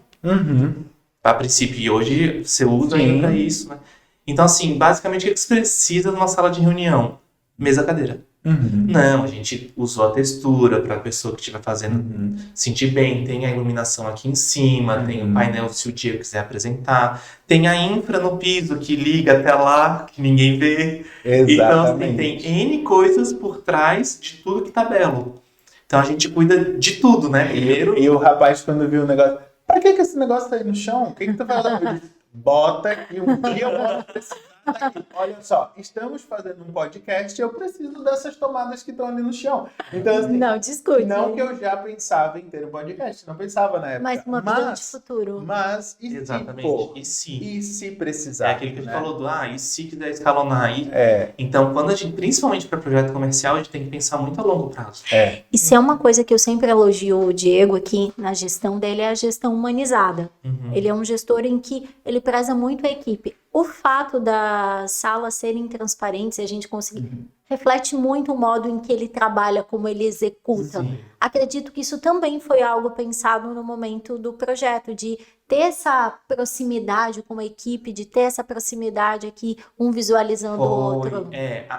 C: A princípio, e hoje você usa ainda para isso, né? Então, assim, basicamente, o que você precisa numa sala de reunião? Mesa, cadeira. Não, a gente usou a textura para a pessoa que estiver fazendo sentir bem. Tem a iluminação aqui em cima, tem o painel se o Diego quiser apresentar, tem a infra no piso que liga até lá, que ninguém vê.
A: Exatamente.
C: Então, assim, tem N coisas por trás de tudo que tá belo. Então, a gente cuida de tudo, né? Primeiro...
A: E o rapaz, quando viu o negócio, pra que esse negócio tá aí no chão? O que tu vai lá? Eu disse, bota aqui, um dia eu vou precisar daqui. Olha só, estamos fazendo um podcast e eu preciso dessas tomadas que estão ali no chão. Então, assim,
B: não discute.
A: Não que eu já pensava em ter um podcast, não pensava na época.
B: Mas uma visão de futuro.
A: Mas, e
C: exatamente.
A: se for?
C: E se?
A: E se precisar?
C: É aquilo que a gente falou e se quiser escalonar aí.
A: É.
C: Então, quando a gente, principalmente para projeto comercial, a gente tem que pensar muito a longo prazo.
B: E se é uma coisa que eu sempre elogio o Diego aqui na gestão dele, é a gestão humanizada. Ele é um gestor em que ele preza muito a equipe. o fato das salas serem transparentes, a gente conseguir, reflete muito o modo em que ele trabalha, como ele executa.
C: Sim.
B: Acredito que isso também foi algo pensado no momento do projeto, de ter essa proximidade com a equipe, de ter essa proximidade aqui, um visualizando o outro.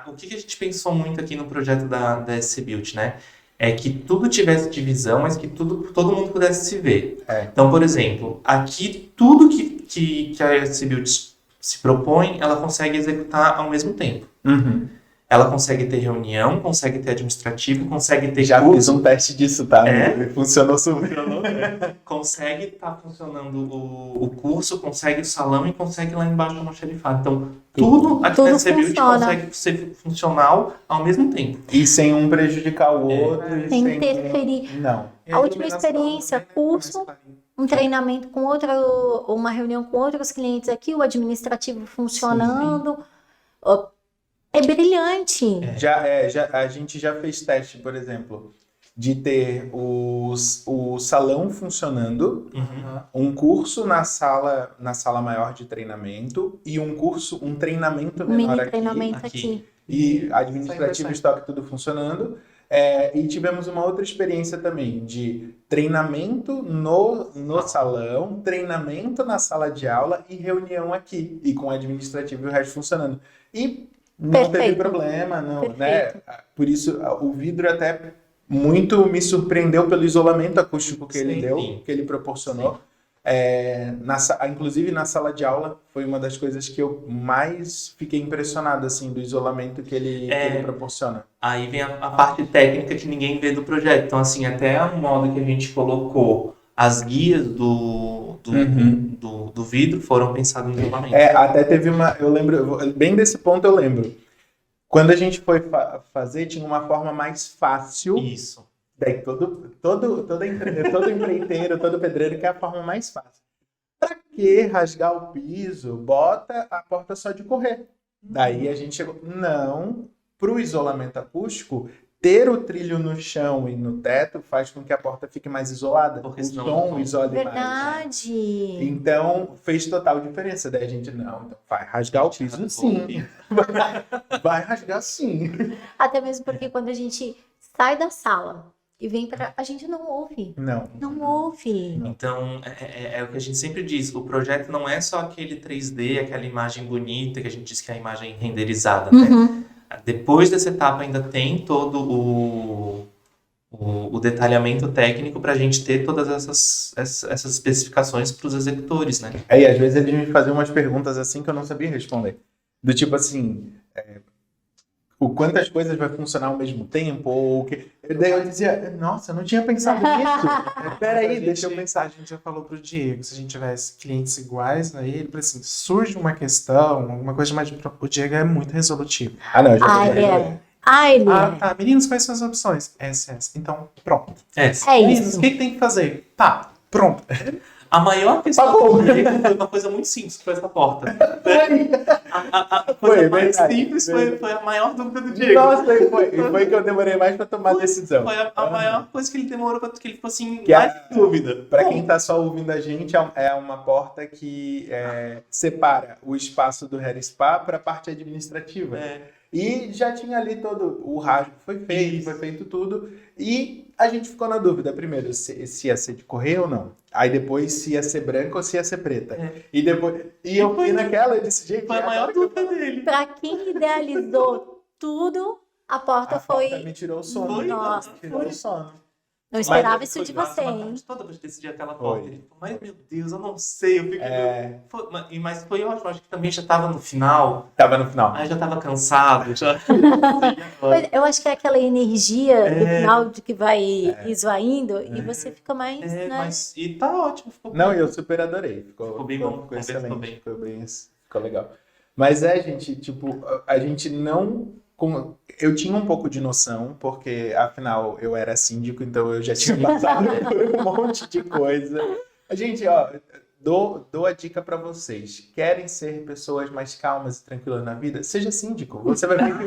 C: O que a gente pensou muito aqui no projeto da SC Build, né? É que tudo tivesse divisão, mas que todo mundo pudesse se ver. Então, por exemplo, aqui tudo que a SC Build se propõe, ela consegue executar ao mesmo tempo. Ela consegue ter reunião, consegue ter administrativo, consegue ter
A: Já
C: curso.
A: fiz um teste disso, tá? Funcionou super.
C: Consegue estar funcionando o curso, consegue o salão e consegue lá embaixo o almoxarifado. Então, tudo aqui na SC Build
B: funciona.
C: consegue ser funcional ao mesmo tempo.
A: E sem um prejudicar o outro. E
B: Sem
A: sem
B: interferir.
A: Não.
D: E
B: A última
D: iluminação
B: experiência,
D: também, né,
B: curso,
D: mais clarinho.
B: um treinamento com uma reunião com outros clientes aqui, o administrativo funcionando. Ó, é brilhante.
A: A gente já fez teste, por exemplo, de ter o salão funcionando, um curso na sala maior de treinamento e um treinamento
B: Um
A: menor
B: mini
A: aqui.
B: treinamento aqui.
A: E administrativo, estoque, tudo funcionando. E tivemos uma outra experiência também de treinamento no salão, treinamento na sala de aula e reunião aqui. E com o administrativo e o resto funcionando. E não teve
B: Perfeito.
A: problema, não,
B: Perfeito.
A: né? Por isso, o vidro até muito me surpreendeu pelo isolamento acústico que ele
C: Sim,
A: deu,
C: sim.
A: que ele proporcionou. Inclusive na sala de aula foi uma das coisas que eu mais fiquei impressionado assim do isolamento que ele proporciona.
C: Aí vem a parte técnica que ninguém vê do projeto. Então, assim, até o modo que a gente colocou as guias do vidro foram pensadas no isolamento.
A: Até teve eu lembro, bem desse ponto eu lembro. Quando a gente foi fazer, tinha uma forma mais fácil.
C: Isso.
A: Daí todo empreiteiro, todo pedreiro quer a forma mais fácil. Pra que rasgar o piso? Bota a porta só de correr. Daí a gente chegou. Não, pro isolamento acústico, ter o trilho no chão e no teto faz com que a porta fique mais isolada.
C: Porque
A: O
C: senão
A: som
C: não-
A: isole mais.
B: Verdade.
A: Então, fez total diferença. Daí a gente, não, então vai rasgar o piso sim. Vai rasgar sim.
B: Até mesmo porque quando a gente sai da sala e vem pra. A gente não ouve.
A: Não.
B: Não ouve.
C: Então, é o que a gente sempre diz. O projeto não é só aquele 3D, aquela imagem bonita que a gente diz que é a imagem renderizada, né?
B: Uhum.
C: Depois dessa etapa ainda tem todo o detalhamento técnico para a gente ter todas essas especificações para os executores, né?
A: Aí, às vezes, eles me faziam umas perguntas assim que eu não sabia responder. Do tipo assim, o quantas coisas vai funcionar ao mesmo tempo? Ou o que... Daí eu dizia, nossa, eu não tinha pensado nisso. Peraí, deixa eu pensar.
D: A gente já falou pro Diego, se a gente tivesse clientes iguais a ele, assim, surge uma questão, alguma coisa mais... O Diego é muito resolutivo.
A: Ah, não, eu já
B: Ele é.
D: Tá, meninos, quais são as opções? SS. Então, pronto.
B: É
D: Meninos,
B: isso.
D: o que tem que fazer? Tá, pronto.
C: A maior questão do projeto foi uma coisa muito simples, que foi essa porta. A
A: Foi,
C: coisa mais
A: verdade,
C: simples
A: verdade.
C: foi a maior dúvida do Diego.
A: Nossa, e foi que eu demorei mais pra tomar a decisão.
C: Foi a maior coisa que ele demorou, que ele ficou assim,
A: Que
C: mais dúvida.
A: Pra quem tá só ouvindo a gente, é uma porta que separa o espaço do hair spa pra parte administrativa. E já tinha ali todo o rasgo, foi feito tudo. E a gente ficou na dúvida, primeiro, se ia ser de correr ou não. Aí depois, se ia ser branca ou se ia ser preta. E depois. E eu fui naquela e disse, gente.
C: Foi a maior dúvida dele.
B: Pra quem idealizou tudo, a porta foi.
A: Me tirou o sono.
C: Foi,
B: Nossa,
A: tirou o sono.
B: Não esperava
C: Mas
B: isso de
C: foi
B: você,
C: uma
B: hein?
C: tarde toda pra decidir aquela porta.
A: Foi.
C: Ele falou, mas meu Deus, eu não sei. Eu fiquei... Mas foi ótimo, acho que também já tava no final.
A: Tava no final.
C: Aí já tava cansado. Já...
B: Mas eu acho que é aquela energia do final de que vai esvaindo e você fica mais, né?
C: Mas e tá ótimo. Ficou
A: Não,
C: bom.
A: eu super adorei.
C: Ficou bem bom,
A: Ficou
C: conversou
A: excelente.
C: bem.
A: Ficou legal. Mas gente, tipo, a gente não... Eu tinha um pouco de noção, porque afinal eu era síndico, então eu já tinha passado por um monte de coisa. A gente, dou a dica pra vocês. Querem ser pessoas mais calmas e tranquilas na vida? Seja síndico. Você vai ver que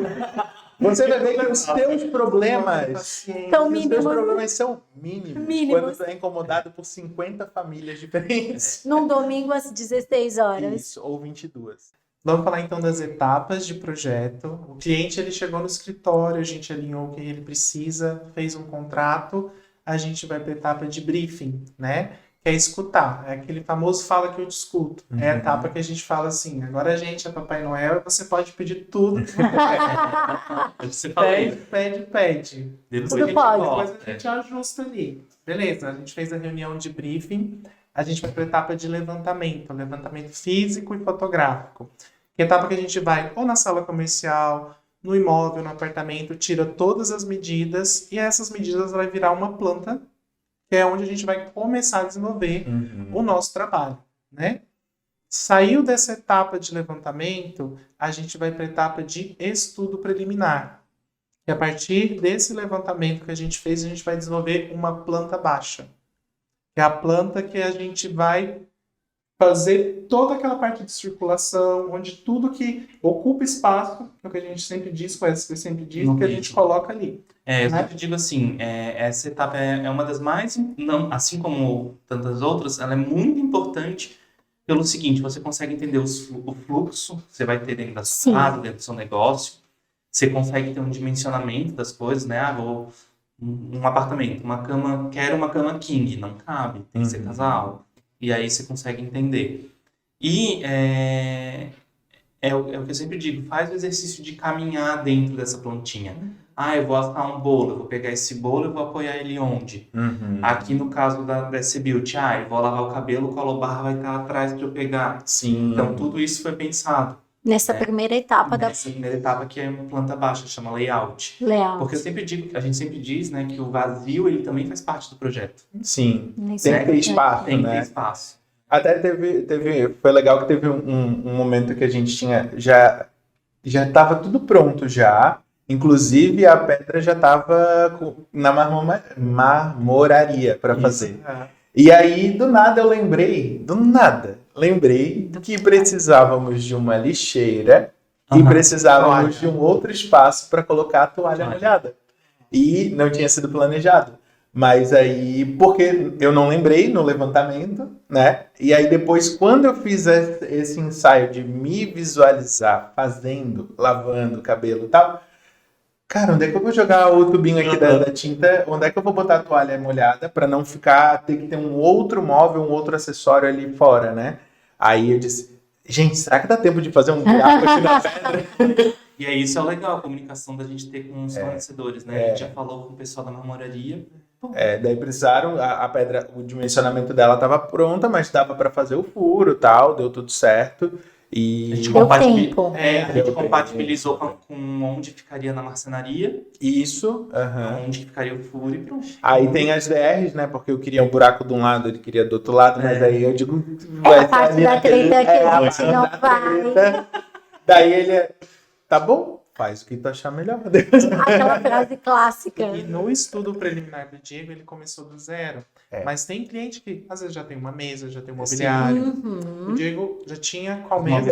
A: Você vai ver que os teus problemas
B: São
A: os teus
B: mínimos.
A: problemas são mínimos.
B: Mínimos.
A: Quando tu é incomodado por 50 famílias diferentes.
B: Num domingo às 16 horas.
A: Isso, ou 22.
D: Vamos falar então das etapas de projeto. O cliente ele chegou no escritório, a gente alinhou o que ele precisa, fez um contrato, a gente vai para a etapa de briefing, né? Que é escutar. É aquele famoso fala que eu te escuto. É a etapa que a gente fala assim, agora a gente é Papai Noel e você pode pedir tudo.
C: Você falou.
D: Pede.
C: Depois
B: Tudo
C: a gente
B: pode.
C: volta.
D: Depois a gente ajusta ali. Beleza, a gente fez a reunião de briefing, a gente vai para a etapa de levantamento físico e fotográfico. Que é a etapa que a gente vai ou na sala comercial, no imóvel, no apartamento, tira todas as medidas e essas medidas vai virar uma planta, que é onde a gente vai começar a desenvolver o nosso trabalho, né? Saiu dessa etapa de levantamento, a gente vai para a etapa de estudo preliminar. E a partir desse levantamento que a gente fez, a gente vai desenvolver uma planta baixa. Que é a planta que a gente vai fazer toda aquela parte de circulação, onde tudo que ocupa espaço, que é o que a gente sempre diz, que eu sempre diz,
C: No
D: que a
C: vídeo.
D: gente coloca ali.
C: Eu sempre digo assim, essa etapa é uma das mais, não, assim como tantas outras, ela é muito importante pelo seguinte, você consegue entender o fluxo que você vai ter dentro da sua
B: Sim.
C: casa, dentro do seu negócio, você consegue ter um dimensionamento das coisas, né? Um apartamento, uma cama, quero uma cama king, não cabe, tem que ser casal. E aí você consegue entender. E é o que eu sempre digo, faz o exercício de caminhar dentro dessa plantinha. Eu vou assar um bolo, eu vou pegar esse bolo e vou apoiar ele onde? Aqui no caso da SBeauty, eu vou lavar o cabelo, o colobar vai estar atrás para eu pegar.
A: Sim.
C: Então tudo isso foi pensado.
B: Nessa primeira etapa da
C: Nessa primeira etapa que é uma planta baixa, chama layout.
B: layout.
C: Porque eu sempre digo, a gente sempre diz, né, que o vazio ele também faz parte do projeto.
A: Sim.
B: Isso
A: Tem
B: é
A: que ter espaço,
C: Tem que ter
A: né?
C: espaço.
A: Até foi legal que teve um momento que a gente tinha, já estava tudo pronto já, inclusive a pedra já estava na marmoraria para fazer. E aí, do nada lembrei que precisávamos de uma lixeira e precisávamos de um outro espaço para colocar a toalha molhada. E não tinha sido planejado. Mas aí, porque eu não lembrei no levantamento, né? E aí depois, quando eu fiz esse ensaio de me visualizar fazendo, lavando o cabelo e tal, cara, onde é que eu vou jogar o tubinho aqui da tinta? Onde é que eu vou botar a toalha molhada para não ter que ter um outro móvel, um outro acessório ali fora, né? Aí eu disse, gente, será que dá tempo de fazer um buraco aqui na pedra?
C: E aí isso é legal, a comunicação da gente ter com os fornecedores, né? A gente já falou com o pessoal da marmoraria.
A: Daí precisaram, a pedra, o dimensionamento dela estava pronta, mas dava para fazer o furo e tal, deu tudo certo. E
C: A gente,
B: Deu tempo.
C: a gente compatibilizou com onde ficaria na marcenaria,
A: isso, aham.
C: onde ficaria o furo e pronto.
A: Aí tem as DRs, né? Porque eu queria um buraco de um lado, ele queria do outro lado, mas aí eu digo.
B: A parte da treta que a gente não vai.
A: Daí ele tá bom, faz o que tu achar melhor.
B: Aquela frase clássica.
D: E no estudo preliminar do Diego, ele começou do zero. Mas tem cliente que às vezes já tem uma mesa, já tem um mobiliário. O Diego já tinha qual mesa?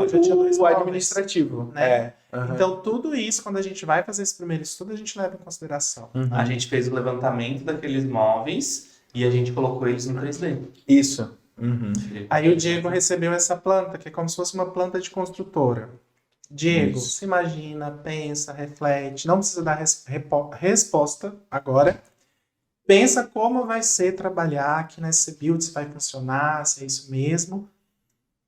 D: Já tinha dois
A: O
D: móveis,
A: administrativo,
D: né?
A: Aham.
D: Então, tudo isso, quando a gente vai fazer esse primeiro estudo, a gente leva em consideração.
C: A gente fez o levantamento daqueles móveis e a gente colocou eles no 3D.
A: Isso. Uhum.
D: Aí o Diego recebeu essa planta, que é como se fosse uma planta de construtora. Diego,
A: Isso.
D: se imagina, pensa, reflete, não precisa dar resposta agora. Pensa como vai ser trabalhar aqui na SBeauty, se vai funcionar, se é isso mesmo.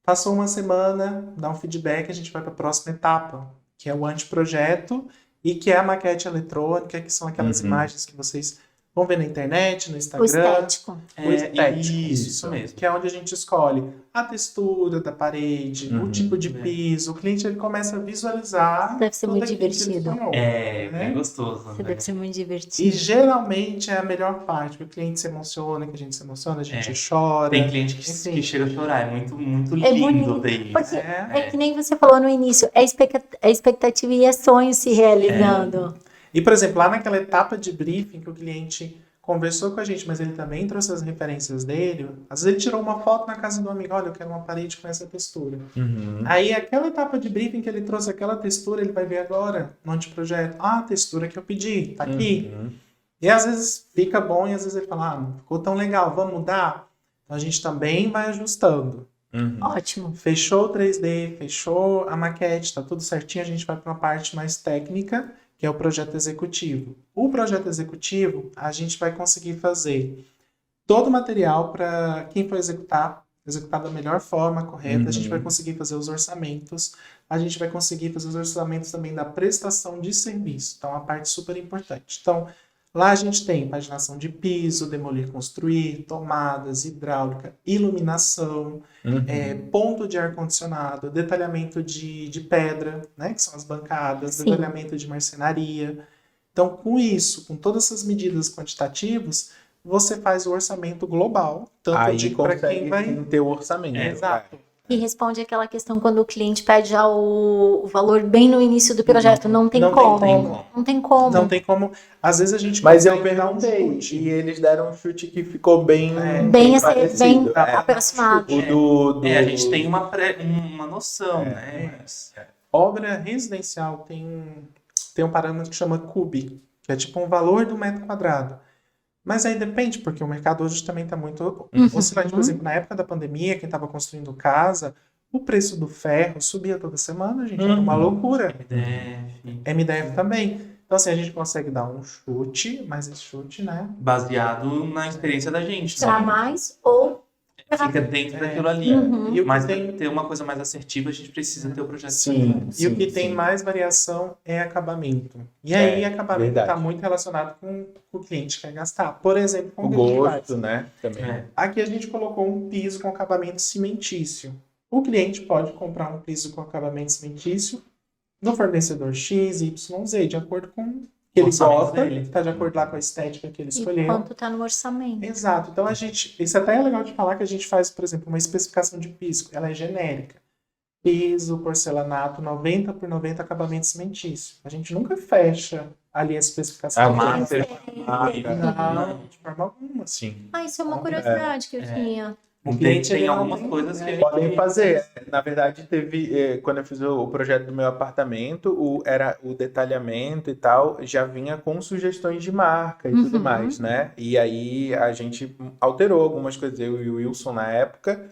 D: Passou uma semana, dá um feedback, a gente vai para a próxima etapa, que é o anteprojeto e que é a maquete eletrônica, que são aquelas imagens que vocês vão ver na internet, no
B: O
D: Instagram.
B: estético.
D: O estético,
C: Isso mesmo.
D: que é onde a gente escolhe a textura da parede, o tipo de piso. O cliente ele começa a visualizar.
B: Deve ser
D: tudo
B: muito
D: aquilo que ele
B: divertido.
D: sonhou,
C: É
D: né?
C: bem gostoso.
B: Você
C: Né?
B: deve ser muito
D: E
B: divertido.
D: geralmente é a melhor parte, que o cliente se emociona, que a gente se emociona, a gente chora.
C: Tem cliente
D: Enfim.
C: que chega a chorar, é muito, muito
B: É
C: lindo
B: bonito,
C: ver isso.
B: porque
D: É.
B: é que nem você falou no início, é expectativa e é sonho se realizando.
D: E, por exemplo, lá naquela etapa de briefing que o cliente conversou com a gente, mas ele também trouxe as referências dele. Às vezes ele tirou uma foto na casa do amigo, olha, eu quero uma parede com essa textura. Aí aquela etapa de briefing que ele trouxe aquela textura, ele vai ver agora no anteprojeto. Ah, a textura que eu pedi, tá aqui. E às vezes fica bom e às vezes ele fala, ah, não ficou tão legal, vamos mudar? Então a gente também vai ajustando.
B: Ótimo.
D: Fechou o 3D, fechou a maquete, tá tudo certinho, a gente vai para uma parte mais técnica, que é o projeto executivo. O projeto executivo, a gente vai conseguir fazer todo o material para quem for executar da melhor forma, correta. A gente vai conseguir fazer os orçamentos, a gente vai conseguir fazer os orçamentos também da prestação de serviço. Então, uma parte super importante. Então, lá a gente tem paginação de piso, demolir, construir, tomadas, hidráulica, iluminação, ponto de ar-condicionado, detalhamento de pedra, né, que são as bancadas,
B: Sim.
D: detalhamento de marcenaria. Então, com isso, com todas essas medidas quantitativas, você faz o orçamento global, tanto
A: Aí
D: para quem
A: consegue
D: vai...
A: ter o orçamento.
D: Exato.
B: E responde aquela questão quando o cliente pede já o valor bem no início do projeto. Não tem
D: não
B: como.
D: tem como.
B: Não tem como.
D: Não tem como... Às vezes a gente
A: Mas eu
D: consegue dar um
A: perguntei,
D: chute.
A: e eles deram um chute que ficou bem,
B: Bem
A: parecido.
B: aproximado.
A: O
C: a gente tem uma noção, né? Mas...
D: Obra residencial tem um parâmetro que chama CUB, que é tipo um valor do metro quadrado. Mas aí depende, porque o mercado hoje também está muito oscilante. Por exemplo, na época da pandemia, quem estava construindo casa, o preço do ferro subia toda semana, gente. Era uma loucura. MDF também. Então, assim, a gente consegue dar um chute, mas esse chute, né?
C: Baseado na experiência da gente.
B: Para mais ou...
C: Fica dentro daquilo ali.
D: E o que
C: Mas
D: tem...
C: ter uma coisa mais assertiva, a gente precisa ter o projeto.
A: Sim.
D: E o que tem mais variação é acabamento. E aí, acabamento está muito relacionado com o que o cliente quer gastar. Por exemplo,
A: O
D: como que a gente faz?
A: gosto, né? Também.
D: Aqui a gente colocou um piso com acabamento cimentício. O cliente pode comprar um piso com acabamento cimentício no fornecedor X, Y, Z, de acordo com o que ele gosta, está de acordo lá com a estética que ele
B: E
D: escolheu.
B: quanto está no orçamento.
D: Exato. Então isso até é legal de falar que a gente faz, por exemplo, uma especificação de piso. Ela é genérica. Piso, porcelanato, 90 por 90 acabamento cimentício. A gente nunca fecha ali a especificação.
A: A
B: master.
D: Não, de forma alguma.
A: Sim.
B: Isso é uma curiosidade que eu tinha.
D: O cliente
C: tem
D: ele não
C: algumas
D: tem-
C: coisas que a gente
A: Podem fazer. Na verdade, teve quando eu fiz o projeto do meu apartamento, era o detalhamento e tal, já vinha com sugestões de marca e tudo mais, né? E aí a gente alterou algumas coisas, eu e o Wilson na época,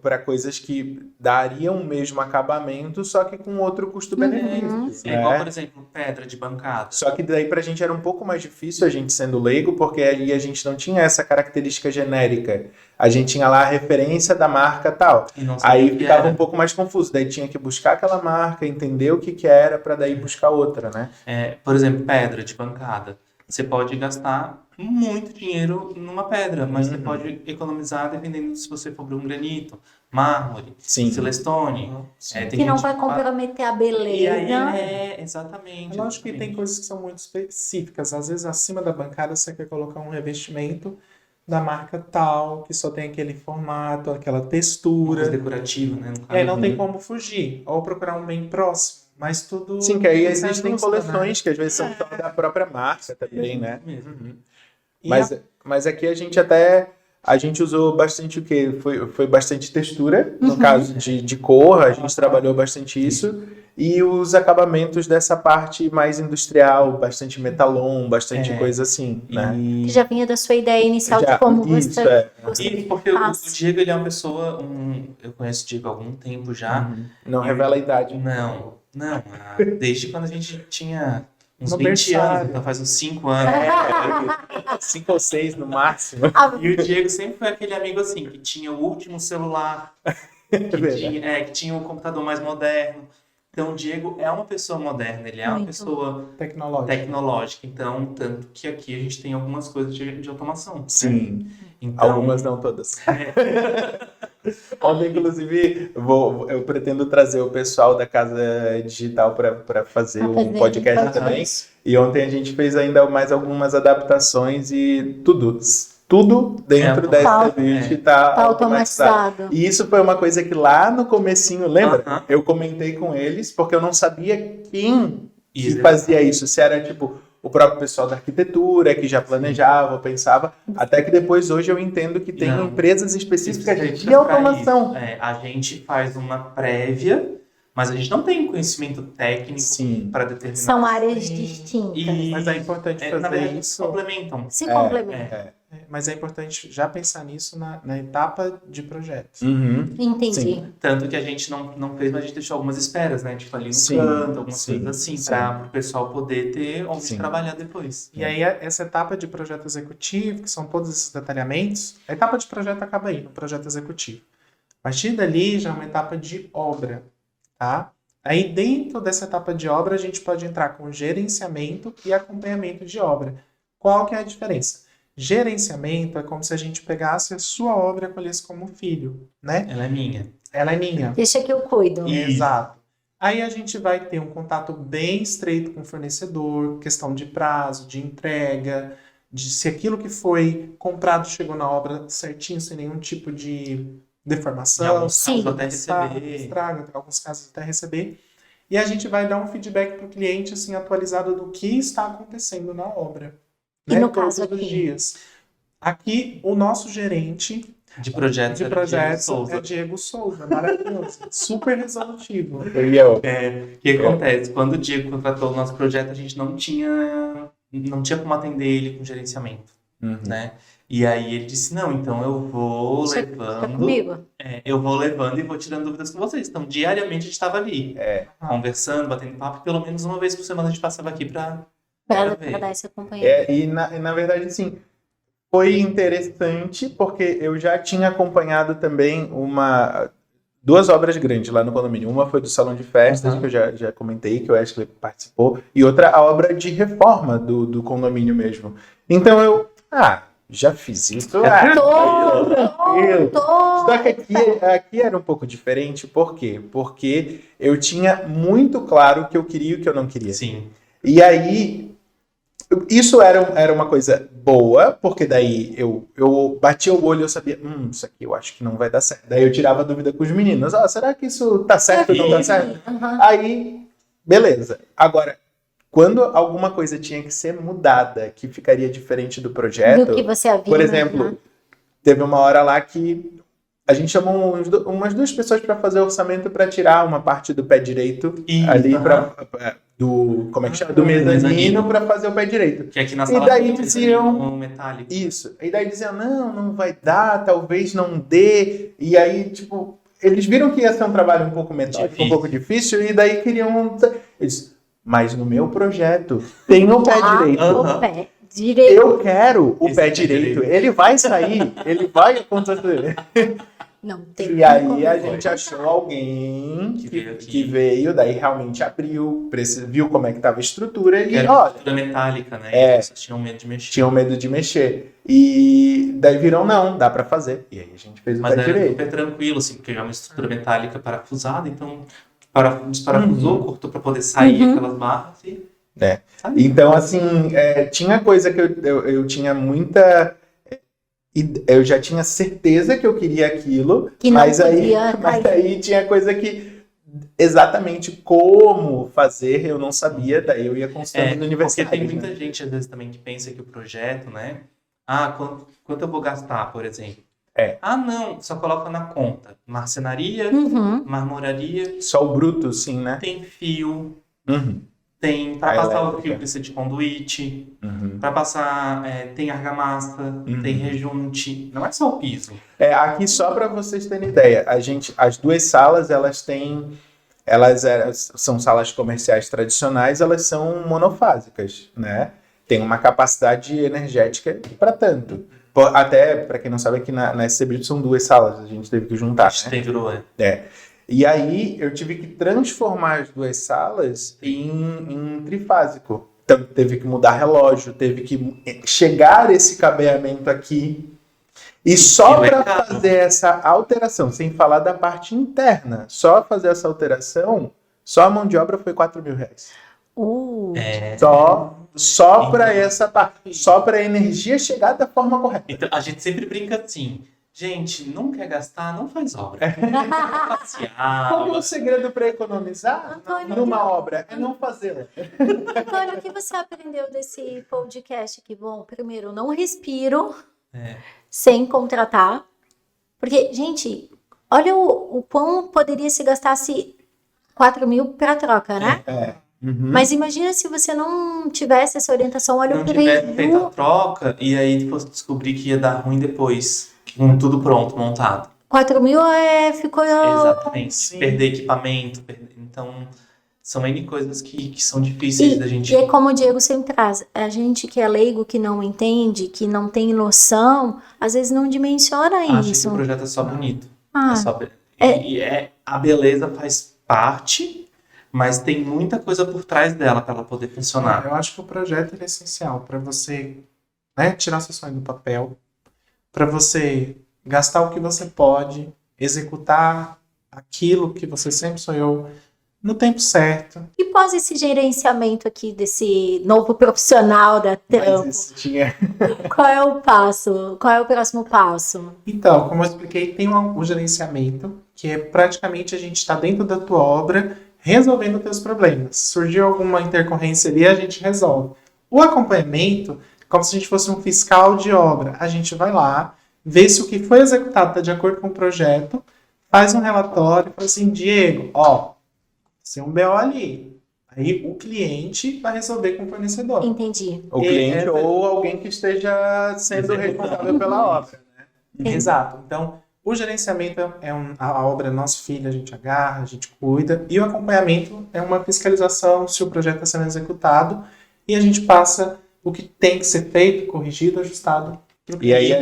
A: para coisas que dariam o mesmo acabamento, só que com outro custo-benefício.
C: É igual,
A: né?
C: por exemplo, pedra de bancada.
A: Só que daí pra gente era um pouco mais difícil, a gente sendo leigo, porque aí a gente não tinha essa característica genérica. A gente tinha lá a referência da marca tal.
C: E não sabia
A: Aí
C: o que
A: ficava
C: era.
A: um pouco mais confuso. Daí tinha que buscar aquela marca, entender o que era, pra daí buscar outra, né?
C: Por exemplo, pedra de bancada. Você pode gastar muito dinheiro numa pedra, mas você pode economizar dependendo se você for para um granito, mármore,
A: Sim.
C: silestone. Tem
B: Que não
C: gente
B: vai
C: que fala-
B: comprometer a
C: E
B: beleza.
C: aí, exatamente.
D: É lógico que tem
C: exatamente.
D: coisas que são muito específicas. Às vezes, acima da bancada, você quer colocar um revestimento da marca tal, que só tem aquele formato, aquela
C: Uma
D: textura.
C: coisa decorativa, né? no
D: E aí
C: caso.
D: não tem como fugir. Ou procurar um bem próximo. Mas tudo...
A: Sim, que aí
D: tudo
A: existem
D: ajusta,
A: coleções que às vezes são só da própria marca também, né?
C: Mesmo.
D: E
A: Mas aqui a gente usou bastante o quê? Foi bastante textura, no caso de cor, a gente trabalhou bastante isso. E os acabamentos dessa parte mais industrial, bastante metalon, bastante coisa assim, né?
B: Que já vinha da sua ideia inicial de como
A: isso,
B: você gostaria
C: E
B: que
C: porque o
B: ficasse.
C: Diego, ele é uma pessoa, eu conheço o Diego há algum tempo já.
A: Não revela a idade.
C: Não, desde quando a gente tinha uns
D: No
C: 20
D: berçário.
C: anos, então faz uns 5 anos.
A: 5 ou 6 no máximo.
C: E o Diego sempre foi aquele amigo assim, que tinha o último celular, que tinha o computador mais moderno. Então o Diego é uma pessoa moderna, ele é uma
B: Muito.
C: pessoa
D: tecnológico.
C: tecnológica. Então, tanto que aqui a gente tem algumas coisas de automação. né?
A: Sim.
C: Então,
A: Algumas não todas. Ontem, inclusive, eu pretendo trazer o pessoal da Casa Digital para fazer um podcast também. E ontem a gente fez ainda mais algumas adaptações e tudo dentro da STBit está
B: Tá
A: automatizado.
B: automatizado.
A: E isso foi uma coisa que lá no comecinho, lembra?
C: Aham.
A: Eu comentei com eles porque eu não sabia quem que
C: Isso.
A: fazia isso. Se era tipo o próprio pessoal da arquitetura, que já planejava, pensava, até que depois, hoje, eu entendo que tem
C: Não.
A: empresas específicas
C: Específicas
A: de automação.
C: pra isso. A gente faz uma prévia, mas a gente não tem conhecimento técnico
A: Sim.
C: para determinar.
B: São áreas
C: Sim.
B: distintas.
D: Mas é importante
C: na
D: fazer
C: verdade,
D: isso.
C: complementam.
B: Se complementam.
D: Mas é importante já pensar nisso na etapa de projeto.
A: Uhum.
B: Entendi.
A: Sim.
C: Tanto que a gente não fez, mas a gente deixou algumas esperas, né? Tipo, ali no
A: Sim,
C: canto, algumas
A: sim,
C: coisas assim,
A: sim.
C: para o pessoal poder ter onde
A: Sim.
C: trabalhar depois.
D: E aí, essa etapa de projeto executivo, que são todos esses detalhamentos, a etapa de projeto acaba aí, no projeto executivo. A partir dali, já é uma etapa de obra, tá? Aí, dentro dessa etapa de obra, a gente pode entrar com gerenciamento e acompanhamento de obra. Qual que é a diferença? Gerenciamento é como se a gente pegasse a sua obra e acolhesse como filho, né?
C: Ela é minha.
D: Ela é minha.
B: Deixa que eu cuido.
D: Exato. Aí a gente vai ter um contato bem estreito com o fornecedor, questão de prazo, de entrega, de se aquilo que foi comprado chegou na obra certinho, sem nenhum tipo de deformação,
C: Em alguns
B: Sim.
C: casos até receber.
D: estraga, em alguns casos até receber. E a gente vai dar um feedback para o cliente assim, atualizado do que está acontecendo na obra.
B: E no
D: Todos
B: caso
D: os
B: aqui?
D: dias. Aqui, o nosso gerente
C: De projetos,
D: de
C: era Diego
D: projetos
C: Souza.
D: é Diego Souza, maravilhoso, super resolutivo.
A: E eu?
C: O que acontece? Quando o Diego contratou o nosso projeto, a gente não tinha como atender ele com gerenciamento,
A: Uhum.
C: né? E aí ele disse, não, então eu vou
B: Deixa
C: levando,
B: comigo.
C: eu vou levando e vou tirando dúvidas com vocês. Então, diariamente a gente estava ali, conversando, batendo papo, e pelo menos uma vez por semana a gente passava aqui para
B: Para
C: ver.
B: dar esse acompanhamento.
A: E na verdade, assim, foi interessante porque eu já tinha acompanhado também duas obras grandes lá no condomínio. Uma foi do salão de festas,
C: Uhum.
A: que eu já comentei, que o Wesley participou, e outra a obra de reforma do condomínio mesmo. Então já fiz isso. Tranquilo. Só que aqui era um pouco diferente, por quê? Porque eu tinha muito claro o que eu queria e o que eu não queria.
C: Sim.
A: E aí, isso era uma coisa boa, porque daí eu batia o olho e eu sabia, isso aqui eu acho que não vai dar certo. Daí eu tirava a dúvida com os meninos, será que isso tá certo ou não tá certo?
B: Uhum.
A: Aí, beleza. Agora, quando alguma coisa tinha que ser mudada, que ficaria diferente do projeto,
B: Do que você havia
A: por exemplo,
B: imaginado.
A: teve uma hora lá que a gente chamou umas duas pessoas para fazer orçamento para tirar uma parte do pé direito ali como é que chama? Do mezanino para fazer o pé direito.
C: Que aqui na
A: E
C: sala
A: daí
C: tem
A: diziam-
C: um metálico.
A: Isso. E daí diziam, não vai dar, talvez não dê. E aí, tipo, eles viram que ia ser um trabalho um pouco metódico,
C: Difícil.
A: um pouco difícil, e daí queriam... Eles, mas no meu projeto tem o pé direito.
C: Aham.
B: O pé direito.
A: Eu quero o
C: Esse
A: pé
C: pé
A: direito.
C: direito.
A: Ele vai sair, ele vai acontecer.
B: Não tem
A: E aí
B: como.
A: a gente achou alguém
C: Que veio aqui.
A: que veio, daí realmente abriu, viu como é que estava a estrutura
C: Que
A: e
C: era uma
A: olha,
C: estrutura metálica, né?
A: É.
C: E as pessoas tinham medo de mexer.
A: tinham medo de mexer. E daí viram, não, dá pra fazer. E aí a gente fez o
C: Mas
A: pé
C: era
A: direito.
C: super tranquilo, assim, porque é uma estrutura metálica parafusada, então desparafusou, cortou para poder sair
B: Uhum.
C: aquelas barras e...
A: É.
C: saiu.
A: Então, assim, tinha coisa que eu tinha muita... Eu já tinha certeza que eu queria aquilo,
B: Que não
A: mas
B: podia
A: mas
B: cair.
A: aí tinha coisa que exatamente como fazer eu não sabia, daí eu ia consultando os
C: Porque
A: universitários.
C: tem
A: né?
C: muita gente, às vezes, também que pensa que o projeto, né? Quanto eu vou gastar, por exemplo? Não, só coloca na conta. Marcenaria,
B: Uhum.
C: marmoraria,
A: Só o bruto, sim, né?
C: tem fio,
A: Uhum,
C: tem... Para
A: A
C: passar o
A: elétrica.
C: fio precisa de conduíte,
A: uhum.
C: para passar tem argamassa, tem rejunte. Não é só o piso.
A: Aqui só para vocês terem ideia, as duas salas, são salas comerciais tradicionais, elas são monofásicas, né? Tem uma capacidade energética para tanto. Até, para quem não sabe, aqui na SC Brito são duas salas, a gente teve que juntar, né?
C: Tem virou,
A: E aí eu tive que transformar as duas salas em trifásico. Então teve que mudar relógio, teve que chegar esse cabeamento aqui. E só
C: Que
A: para
C: legal.
A: fazer essa alteração, sem falar da parte interna, só fazer essa alteração, só a mão de obra foi R$4.000. Só para essa parte, só para a energia chegar da forma correta.
C: Então, a gente sempre brinca assim, Gente, não quer gastar, não faz obra. Passear.
A: Qual que é o segredo para economizar
B: Antônio,
A: numa obra? É não fazê-la.
B: Antônio, o que você aprendeu desse podcast aqui? Bom, primeiro, não respiro sem contratar. Porque, gente, olha o quão poderia se gastasse 4 mil para troca, né? Mas imagina se você não tivesse essa orientação, olha
C: Não
B: o
C: tivesse feito a
B: preço.
C: troca e aí fosse descobrir que ia dar ruim depois, com tudo pronto, montado.
B: 4 mil ficou.
C: Exatamente.
D: sim.
C: Perder equipamento. Então, são N coisas que são difíceis da gente.
B: E é como o Diego sempre traz, a gente que é leigo, que não entende, que não tem noção, às vezes não dimensiona
C: Acha que
B: isso.
C: o projeto é só bonito.
B: Ah,
C: É só... a beleza faz parte, mas tem muita coisa por trás dela para ela poder funcionar.
D: Eu acho que o projeto ele é essencial para você, né, tirar seu sonho do papel, para você gastar o que você pode, executar aquilo que você sempre sonhou no tempo certo.
B: e pós esse gerenciamento aqui desse novo profissional da
A: Mas
B: Trampo,
A: isso tinha...
B: qual é o passo? Qual é o próximo passo?
D: Então, como eu expliquei, tem um gerenciamento que é praticamente a gente está dentro da tua obra resolvendo teus problemas. Surgiu alguma intercorrência ali, a gente resolve. O acompanhamento, como se a gente fosse um fiscal de obra. A gente vai lá, vê se o que foi executado está de acordo com o projeto, faz um relatório e fala assim, Diego, tem um BO ali. Aí o cliente vai resolver com o fornecedor.
B: Entendi.
A: O cliente ou alguém que esteja sendo responsável pela obra.
D: Exato. Então, o gerenciamento a obra é nosso filho, a gente agarra, a gente cuida. E o acompanhamento é uma fiscalização se o projeto está sendo executado. E a gente passa o que tem que ser feito, corrigido, ajustado.
A: E aí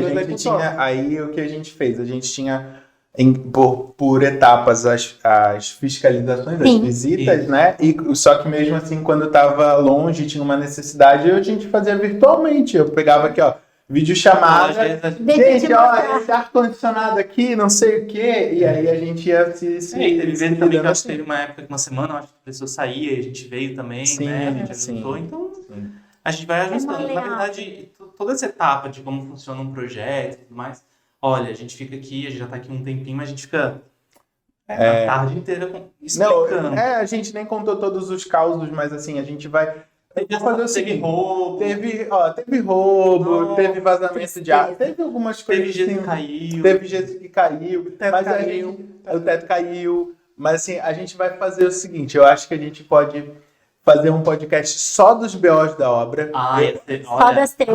A: aí o que a gente fez? A gente tinha por etapas as fiscalizações, as
B: Sim.
A: visitas, né? E só que mesmo assim, quando estava longe, tinha uma necessidade, a gente fazia virtualmente. Eu pegava aqui, videochamada. Gente, esse ar-condicionado aqui, não sei o quê. E aí a gente ia se
C: Teve vezes também que eu acho que
A: assim.
C: teve uma época, uma semana, eu acho que a pessoa saía e a gente veio também,
A: Sim,
C: né? A gente
A: sim.
C: ajustou, então a gente vai ajustando. Na
B: maleável.
C: verdade, toda essa etapa de como funciona um projeto e tudo mais, olha, a gente fica aqui, a gente já tá aqui um tempinho, mas a gente fica a tarde inteira explicando.
A: Não, a gente nem contou todos os causos, mas assim, a gente vai...
C: Teve
A: fazer o seguinte,
C: roubo,
A: teve roubo,
C: Nossa,
A: teve vazamento de ar, teve algumas coisas
C: teve gesso
A: assim,
C: que caiu.
A: teve gesso que caiu,
D: O teto
A: mas
D: caiu.
A: o teto caiu, mas assim, a gente vai fazer o seguinte, eu acho que a gente pode fazer um podcast só dos BOs da obra.
B: Só das três.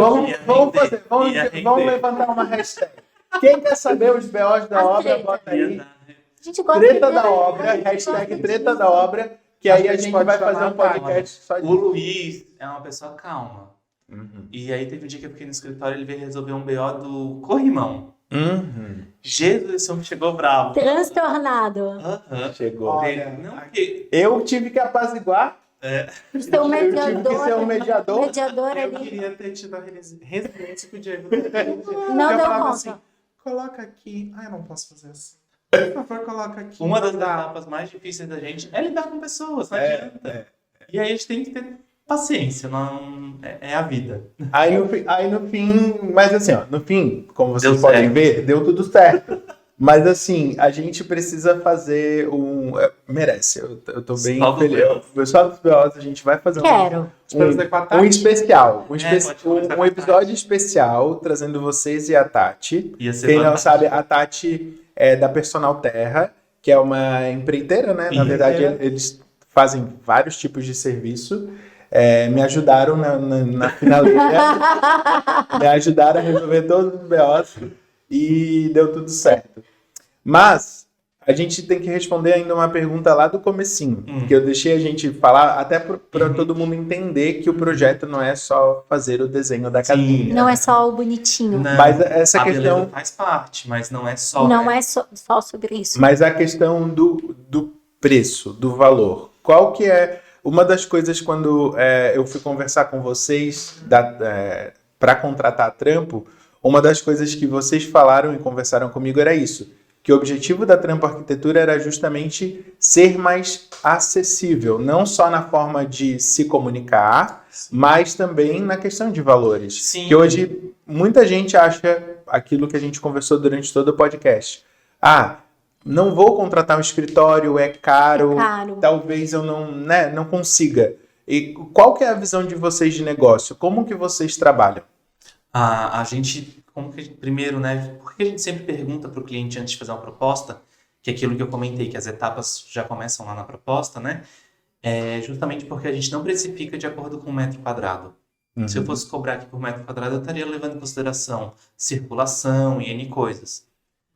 A: Vamos levantar uma hashtag. Quem quer saber os BOs da
B: As
A: obra,
B: tretas.
A: bota aí.
B: A gente gosta
A: Treta
B: de-
A: da obra, hashtag treta da obra, que aí a gente
D: pode
A: vai
D: chamar
A: fazer um
D: a Tati.
A: podcast só
C: O
A: disso.
C: Luiz é uma pessoa calma. E aí teve um dia que eu fiquei no escritório, ele veio resolver um BO do corrimão. Jesus, esse homem chegou bravo.
B: Transtornado.
C: Aham.
A: Chegou.
D: Olha,
C: Não, porque
A: Eu tive que apaziguar.
B: Ser um
A: Eu tive que ser um mediador.
B: mediador
D: eu
B: ali.
D: queria ter tido a resiliência que o Diego
B: Não
D: eu
B: deu
D: falava
B: conta.
D: assim, coloca aqui. Eu não posso fazer assim. Por favor, coloca aqui.
C: uma das
D: Não dá.
C: etapas mais difíceis da gente é lidar com pessoas, não adianta. E aí a gente tem que ter paciência, não é a vida.
A: Aí no fim, mas assim, no fim, como vocês
C: Deu
A: podem
C: certo.
A: ver, deu tudo certo. Mas assim, a gente precisa fazer merece, eu tô bem
C: Só dos
A: feliz. Só dos BOs, a gente vai fazer
B: Quero.
D: Espero fazer com a
A: um
D: Tati.
A: especial.
C: pode começar com
A: Um
C: a
A: episódio especial, trazendo vocês e a Tati.
C: Ia ser
A: Quem não
C: fantástico.
A: sabe, a Tati é da Personal Terra, que é uma empreiteira, né? Na verdade, eles fazem vários tipos de serviço. Me ajudaram na finaleira, me ajudaram a resolver todos os BOs e deu tudo certo. Mas a gente tem que responder ainda uma pergunta lá do comecinho, que eu deixei a gente falar até para todo mundo entender que o projeto não é só fazer o desenho da casinha.
B: Não é só o bonitinho.
C: Não,
A: Mas essa
C: a
A: questão,
C: beleza faz parte, mas não é só.
B: Não é só sobre isso.
A: mas a questão do preço, do valor. Qual que é uma das coisas quando eu fui conversar com vocês para contratar trampo? Uma das coisas que vocês falaram e conversaram comigo era isso, que o objetivo da Trampo Arquitetura era justamente ser mais acessível, não só na forma de se comunicar, mas também na questão de valores.
C: Sim.
A: Que hoje muita gente acha aquilo que a gente conversou durante todo o podcast. Não vou contratar um escritório, é caro, talvez eu não consiga. E qual que é a visão de vocês de negócio? Como que vocês trabalham?
C: A gente, primeiro, né, porque a gente sempre pergunta para o cliente antes de fazer uma proposta, que é aquilo que eu comentei, que as etapas já começam lá na proposta, né? É justamente porque a gente não precifica de acordo com o metro quadrado. Se eu fosse cobrar aqui por metro quadrado, eu estaria levando em consideração circulação e N coisas.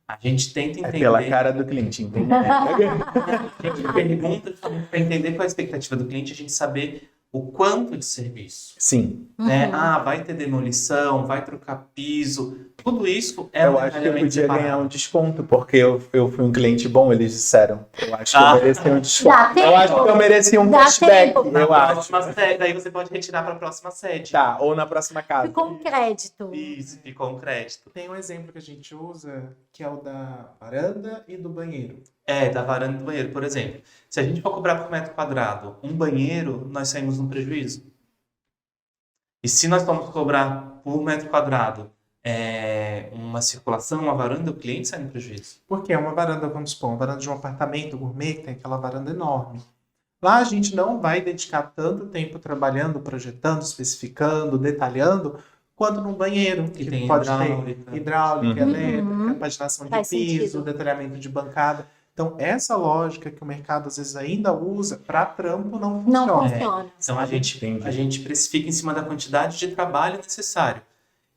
C: A gente tenta entender...
A: É pela cara do cliente, entende?
C: A gente pergunta para entender qual é a expectativa do cliente, a gente saber o quanto de serviço.
A: Sim.
C: Né? Vai ter demolição, vai trocar piso, tudo isso
A: eu acho que eu podia ganhar um desconto, porque eu fui um cliente bom, eles disseram. Eu acho que eu mereci um desconto. Eu acho que eu mereci um cashback, eu acho.
C: Daí você pode retirar para a próxima sede.
A: Tá, ou na próxima casa.
B: Ficou um crédito.
C: Isso, ficou um crédito.
D: Tem um exemplo que a gente usa, que é o da varanda e do banheiro.
C: Da varanda e do banheiro, por exemplo. Se a gente for cobrar por metro quadrado um banheiro, nós saímos num prejuízo. E se nós formos cobrar por metro quadrado uma circulação, uma varanda, o cliente sai no prejuízo.
D: Porque é uma varanda, vamos supor, uma varanda de um apartamento gourmet, que tem aquela varanda enorme. Lá a gente não vai dedicar tanto tempo trabalhando, projetando, especificando, detalhando, quanto num banheiro, que
C: tem
D: pode
C: hidráulica.
D: ter hidráulica, elétrica, paginação de
B: Faz
D: piso,
B: sentido.
D: detalhamento de bancada. Então, essa lógica que o mercado às vezes ainda usa para trampo não
B: Não
D: funciona.
B: funciona.
C: Então a
A: Entendi.
C: gente precifica em cima da quantidade de trabalho necessário.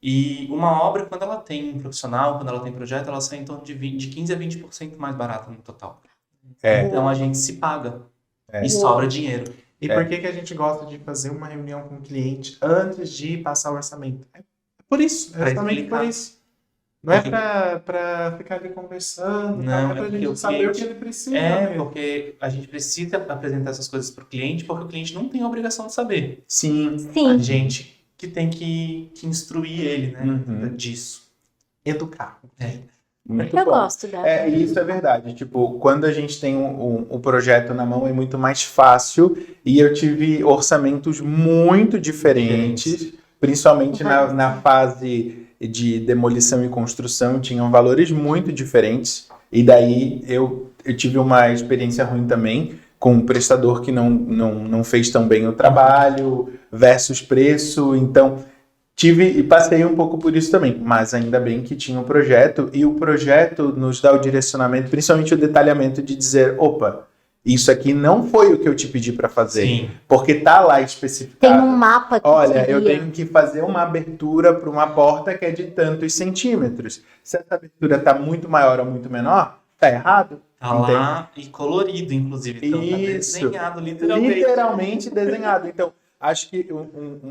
C: E uma obra, quando ela tem um profissional, quando ela tem projeto, ela sai em torno de 15 a 20% mais barata no total. Então a gente se paga e sobra dinheiro.
D: E por que a gente gosta de fazer uma reunião com o cliente antes de passar o orçamento? É por isso,
C: Pra
D: exatamente
C: explicar.
D: por isso. Não é para ficar ali conversando,
C: Não,
D: é para a
C: porque
D: gente
C: o
D: saber
C: cliente-
D: o que ele precisa. mesmo.
C: Porque a gente precisa apresentar essas coisas para o cliente, porque o cliente não tem a obrigação de saber.
A: Sim.
C: A
B: Sim.
C: gente que tem que instruir ele, né,
A: Uhum.
C: disso.
D: Educar.
A: Muito
B: Eu
A: bom.
B: gosto da.
A: E isso é verdade. Tipo, quando a gente tem um projeto na mão é muito mais fácil e eu tive orçamentos muito diferentes, principalmente na fase de demolição e construção, tinham valores muito diferentes. E daí eu tive uma experiência ruim também com um prestador que não fez tão bem o trabalho versus preço. Então, tive e passei um pouco por isso também, mas ainda bem que tinha um projeto, e o projeto nos dá o direcionamento, principalmente o detalhamento de dizer, opa, isso aqui não foi o que eu te pedi para fazer,
C: Sim.
A: porque tá lá especificado.
B: Tem um mapa que
A: Olha, eu
B: seria-
A: tenho que fazer uma abertura para uma porta que é de tantos centímetros. Se essa abertura tá muito maior ou muito menor, tá errado.
C: Tá lá e colorido, inclusive. Então tá
A: Isso.
C: desenhado literalmente.
A: Literalmente desenhado. Então, acho que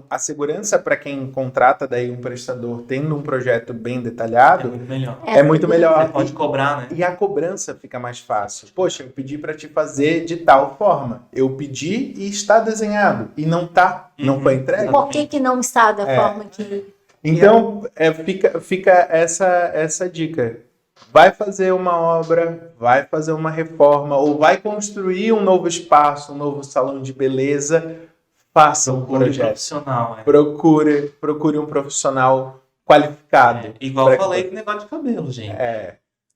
A: a segurança para quem contrata daí um prestador tendo um projeto bem
C: É
A: detalhado
C: muito melhor.
A: é muito melhor.
C: Você pode cobrar, né?
A: E a cobrança fica mais fácil. Poxa, eu pedi para te fazer de tal forma. Eu pedi e está desenhado. E não tá, não foi entregue.
B: Por que não está da
A: É.
B: forma que.
A: Então, fica essa dica. Vai fazer uma obra, vai fazer uma reforma, ou vai construir um novo espaço, um novo salão de beleza, faça um
C: Procure
A: projeto.
C: profissional.
A: Procure um profissional qualificado.
C: Igual eu
A: Pra-
C: falei com o negócio de cabelo, gente.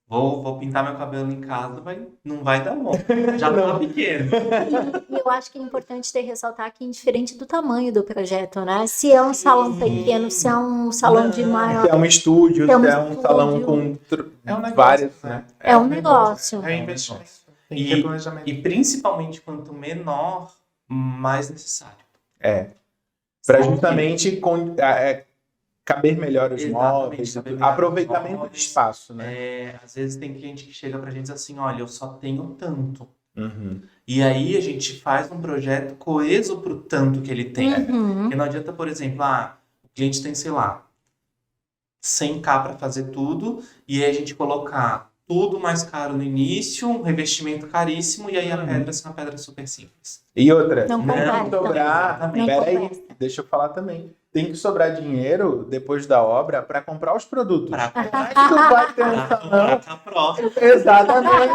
C: Vou pintar meu cabelo em casa, não vai dar bom. Já tá pequeno.
B: E eu acho que é importante ter ressaltar que, indiferente do tamanho do projeto, né? Se é um salão pequeno, se é um salão de maior.
A: Se é um estúdio,
B: Se é um
A: se é um
B: estúdio.
A: salão com
D: É um negócio,
A: vários,
D: né?
A: né?
B: É um negócio.
D: É investimento. Tem
C: E-
D: que ter planejamento.
C: E principalmente quanto menor, mais necessário.
A: Para justamente caber melhor os
C: Exatamente,
A: móveis,
C: caber melhor os
A: aproveitamento de
C: móveis.
A: espaço, né?
C: Às vezes tem cliente que chega pra gente e diz assim, olha, eu só tenho tanto.
A: Uhum.
C: E aí a gente faz um projeto coeso pro tanto que ele tem.
B: Uhum.
C: Porque não adianta, por exemplo, o cliente tem, sei lá, 100k para fazer tudo, e aí a gente colocar tudo mais caro no início, um revestimento caríssimo, e aí a pedra ser uma pedra super simples.
A: E outra,
B: Não
A: tem que
B: conversa.
A: sobrar.
C: Não
A: Peraí,
B: conversa.
A: deixa eu falar também. Tem que sobrar dinheiro depois da obra para comprar os produtos.
C: Pra
A: Como é que tu vai ter um
C: comprar
A: salão?
C: cá próximo.
A: Exatamente.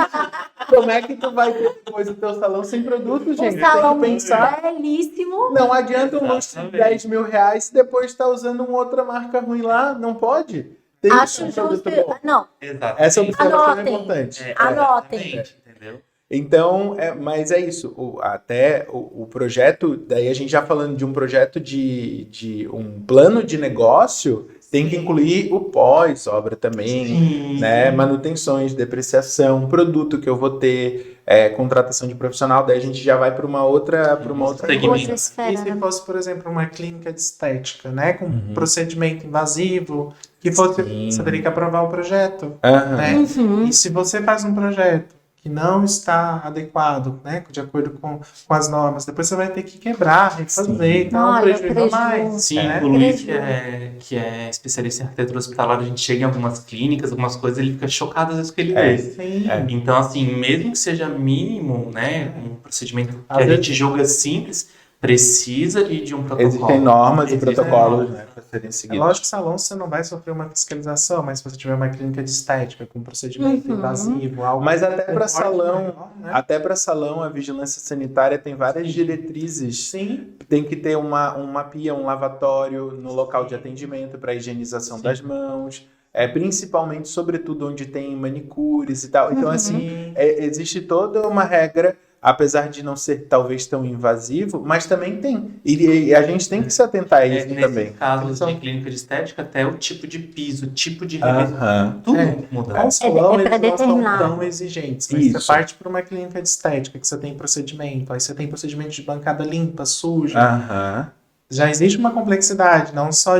A: Como é que tu vai ter depois o teu salão sem produto, gente?
B: Um salão
A: Tem que pensar.
B: belíssimo.
A: Não adianta um lustre de
C: Exatamente.
A: R$10 mil e depois tá usando uma outra marca ruim lá. Não pode. Tem que
B: Acho
A: ser um
B: justo.
A: produto bom.
B: Não,
C: Exatamente.
A: Essa observação é
B: Anotem.
A: importante.
B: Anotem.
C: Exatamente, entendeu?
A: Então, mas é isso. Até o projeto, daí a gente já falando de um projeto de um plano de negócio, tem que incluir o pós-obra também,
C: Sim.
A: né? Manutenções, depreciação, produto que eu vou ter, contratação de profissional, daí a gente já vai para uma outra
C: Segmento.
B: outra
D: E
B: esfera.
D: se
B: Né?
D: fosse, por exemplo, uma clínica de estética, né? Com
A: Uhum.
D: procedimento invasivo, que fosse,
A: Sim.
D: você teria que aprovar o projeto,
A: Aham.
D: né?
B: Uhum.
D: E se você faz um projeto que não está adequado, né? De acordo com as normas, depois você vai ter que quebrar, refazer,
A: Sim.
D: então
B: Olha,
D: prejuízo a
B: prejuízo.
D: mais.
C: Sim,
D: né?
C: o Luiz,
B: Prejuízo.
C: que é especialista em arquitetura hospitalar, a gente chega em algumas clínicas, algumas coisas, ele fica chocado às vezes com o que ele vê.
D: Sim.
C: Então, assim, mesmo que seja mínimo, né, um procedimento que
D: Às
C: a
D: vezes-
C: gente julga simples, precisa de um protocolo.
A: Existem normas e
C: Existem
A: protocolos,
C: normas.
A: né, para serem
D: É
A: seguidos.
D: lógico que salão você não vai sofrer uma fiscalização, mas se você tiver uma clínica de estética com procedimento
B: Uhum.
D: invasivo, algo
A: Mas até
D: com
A: para
D: porte
A: salão,
D: maior, né?
A: até para salão, a vigilância sanitária tem várias diretrizes.
D: Sim,
A: Tem que ter uma pia, um lavatório no local de atendimento para higienização das mãos, principalmente, sobretudo, onde tem manicures e tal. Então, assim,
D: sim.
A: existe toda uma regra, apesar de não ser talvez tão invasivo, mas também tem. E a gente tem que se atentar a isso
C: Nesses
A: também.
C: casos
D: Então-
C: de clínica de estética, até o tipo de piso, o tipo de revestimento,
A: Aham.
C: tudo
D: É.
C: muda.
D: Com salão,
B: é pra
D: eles não são
B: determinar.
D: tão exigentes, mas
A: Isso.
D: você parte para uma clínica de estética, que você tem procedimento, aí você tem procedimento de bancada limpa, suja.
A: Aham.
D: Já existe uma complexidade, não só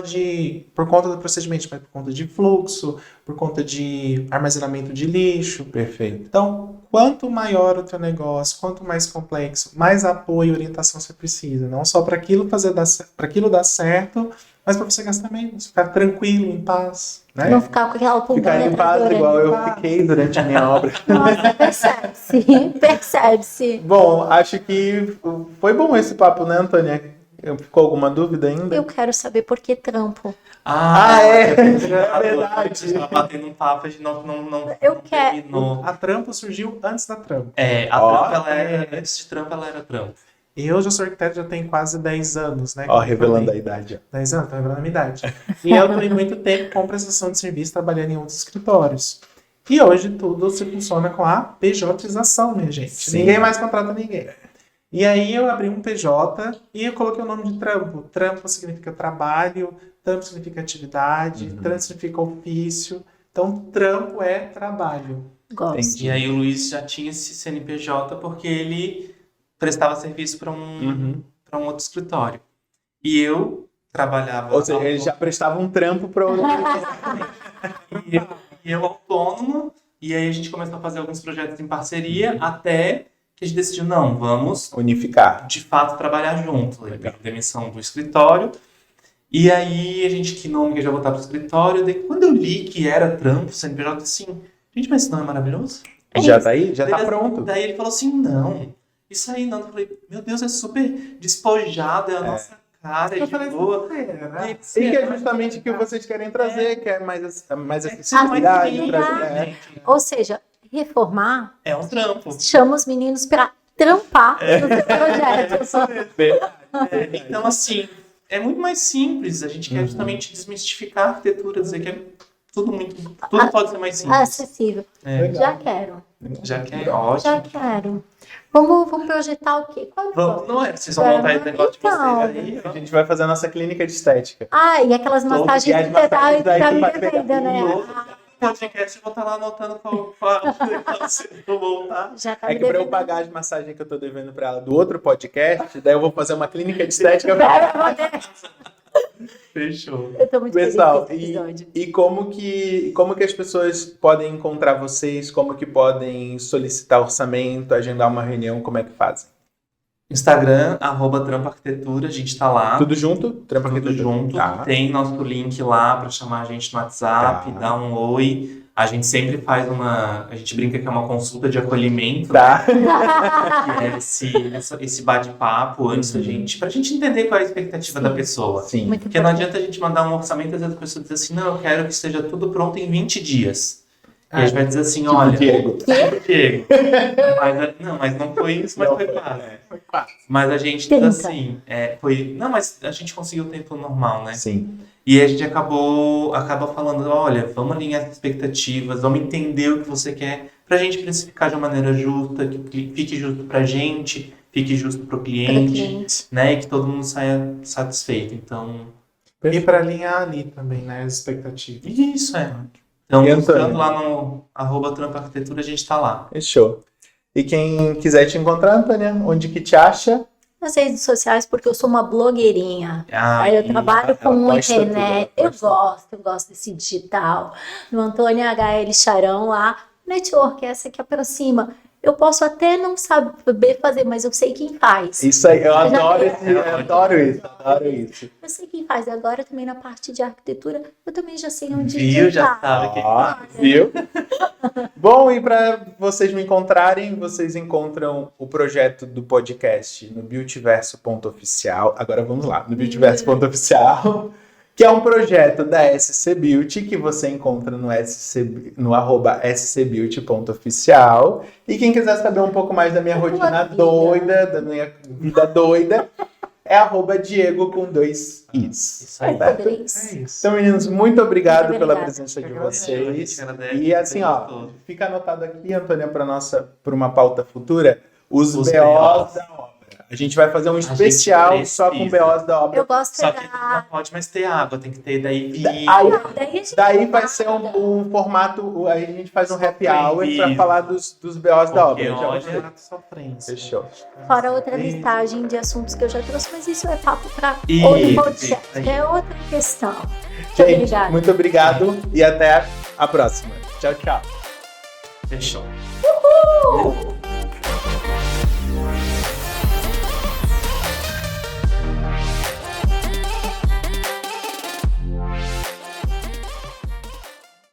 D: por conta do procedimento, mas por conta de fluxo, por conta de armazenamento de lixo.
A: Perfeito.
D: Então, quanto maior o teu negócio, quanto mais complexo, mais apoio e orientação você precisa. Não só para aquilo dar certo, mas para você gastar menos, ficar tranquilo, em paz. Né?
B: Não ficar com aquela pulga
A: Ficar em paz
B: dentro.
A: igual eu fiquei durante a minha obra.
B: Nossa, percebe-se. Percebe-se.
A: Bom, acho que foi bom esse papo, né, Antônia? Ficou alguma dúvida ainda?
B: Eu quero saber por que trampo.
A: É
C: verdade.
A: verdade.
C: A gente tava batendo um papo, a gente não
B: Eu quero.
C: terminou.
D: A trampo surgiu antes da trampo.
C: A
A: Ó.
C: trampa, antes de trampa, ela era trampa.
D: Eu já sou arquiteto, já tenho quase 10 anos, né?
A: Ó,
D: como eu
A: revelando a
D: falei.
A: idade.
D: 10 anos, tô revelando a minha idade. E eu tenho muito tempo com prestação de serviço trabalhando em outros escritórios. E hoje tudo se funciona com a PJização, minha gente.
A: Sim.
D: Ninguém mais contrata ninguém. E aí eu abri um PJ e eu coloquei o nome de trampo. Trampo significa trabalho, trampo significa atividade, trampo significa ofício. Então, trampo é trabalho.
B: Gosto.
A: Entendi.
C: E aí o Luiz já tinha esse CNPJ porque ele prestava serviço para
A: Uhum.
C: para um outro escritório. E eu trabalhava...
A: Ou seja, ele já prestava um trampo para outro.
C: E eu autônomo, e aí a gente começou a fazer alguns projetos em parceria, até que a gente decidiu, não, vamos
A: Unificar.
C: de fato trabalhar junto. Ele pediu demissão do escritório, e aí a gente, que nome que eu já botar pro escritório, daí quando eu li que era trampo, CNPJ, assim, gente, mas isso não é maravilhoso?
A: Já tá aí? Já tá
C: Daí,
A: pronto.
C: Daí ele falou assim, não, isso aí não. Eu falei, meu Deus, é super despojado, é a nossa cara, é
D: Eu
C: de
D: falei,
C: boa.
D: né?
A: E que é justamente o que vocês querem trazer, que é mais
C: mais
A: acessibilidade.
C: simples,
A: trazer-
C: gente.
B: Ou seja, reformar
C: É um trampo.
B: chama os meninos para trampar nos projetos.
C: Então, assim, é muito mais simples. A gente quer justamente desmistificar a arquitetura, dizer que é tudo pode ser mais simples.
B: Acessível.
C: É.
B: Já quero.
C: Já que é ótimo.
B: Já quero. Vamos projetar o quê? Qual
C: Vamos, não é? Vocês vão montar esse negócio
B: Então.
C: de vocês aí.
A: A gente vai fazer a nossa clínica de estética.
B: Ah, e aquelas massagens
A: e as
B: que você
A: massagens daí
B: tá
A: tu
B: me
A: vai pegar
B: devendo, né?
C: No podcast eu vou estar lá anotando qual vocês vão voltar.
B: Já tá
A: É
B: me
A: que pra eu
B: devendo.
A: pagar as massagens que eu tô devendo pra ela do outro podcast, daí eu vou fazer uma clínica de estética.
C: Fechou.
B: Eu tô muito
A: Pessoal,
B: feliz com esse episódio.
A: e como que as pessoas podem encontrar vocês? Como que podem solicitar orçamento, agendar uma reunião? Como é que fazem?
C: Instagram, @trampoarquitetura, a gente tá lá.
A: Tudo junto? Trampa
C: Tudo
A: Arquitetura?
C: junto.
A: Tá.
C: Tem nosso link lá para chamar a gente no WhatsApp,
A: Tá.
C: dar um oi. A gente sempre faz a gente brinca que é uma consulta de acolhimento,
A: Tá.
C: que é esse bate-papo antes da gente, pra gente entender qual é a expectativa da pessoa.
A: Sim.
B: Muito
C: Porque não
B: importante.
C: adianta a gente mandar um orçamento e às vezes a pessoa diz assim, não, eu quero que esteja tudo pronto em 20 dias. E a gente vai dizer assim, olha...
A: Diego.
C: Diego. Mas não foi isso, mas foi quase.
D: Foi quase.
C: Mas a gente diz assim, mas a gente conseguiu o tempo normal, né?
A: Sim.
C: E a gente acaba falando, olha, vamos alinhar as expectativas, vamos entender o que você quer, pra gente precificar de uma maneira justa, que fique justo pra gente, fique justo pro cliente, né? E que todo mundo saia satisfeito. Então...
D: E para alinhar ali também, né? As expectativas.
C: Isso, Então,
A: E
C: buscando
A: Antônio?
C: lá no @trampoarquitetura, a gente tá lá.
A: Fechou. E quem quiser te encontrar, Antônia, onde que te acha?
B: Nas redes sociais, porque eu sou uma blogueirinha. Aí eu trabalho com
A: ela posta
B: internet.
A: tudo, ela
B: Eu gosto desse digital. No Antônia HL Charão lá. Network, essa que aproxima. Eu posso até não saber fazer, mas eu sei quem faz.
A: Isso aí, eu adoro isso.
B: Eu sei quem faz. Agora também na parte de arquitetura, eu também já sei onde
C: Viu? Já
B: digitar.
C: sabe quem
A: Ó, viu? Bom, e para vocês me encontrarem, vocês encontram o projeto do podcast no Beautyverso.oficial. Agora vamos lá, no Beautyverso.oficial, que é um projeto da SC Beauty, que você encontra no @scbeauty.oficial. E quem quiser saber um pouco mais da minha rotina doida, da minha vida doida, é @Diego com 2 Is.
C: Isso aí.
A: Certo?
D: É isso.
A: Então, meninos, muito obrigado
B: Muito
A: pela
B: obrigada.
A: presença de
C: A
A: vocês.
C: gente agradece,
A: E assim, ó,
C: gostou.
A: fica anotado aqui, Antônia, para uma pauta futura, os
C: Os
A: BOs
C: BOs.
A: da obra. A gente vai fazer um
C: gente
A: especial só com
C: precisa.
A: BOs da obra.
B: Eu gosto
C: Só que
B: da...
C: não pode mais ter água, tem que ter daí vinho.
A: Aí,
B: Daí a gente
A: daí vai ser um formato, aí a gente faz um happy hour para
C: Isso.
A: falar dos BOs da obra.
C: Porque
A: Já
C: olha-
A: gostei.
D: Sofrência.
A: Fechou.
B: Fora outra listagem de assuntos que eu já trouxe, mas isso é papo para
C: Isso,
B: outro podcast.
C: isso aí.
B: É outra questão.
A: Gente,
B: Obrigada.
A: muito obrigado e até a próxima. Tchau, tchau.
C: Fechou.
B: Uhul!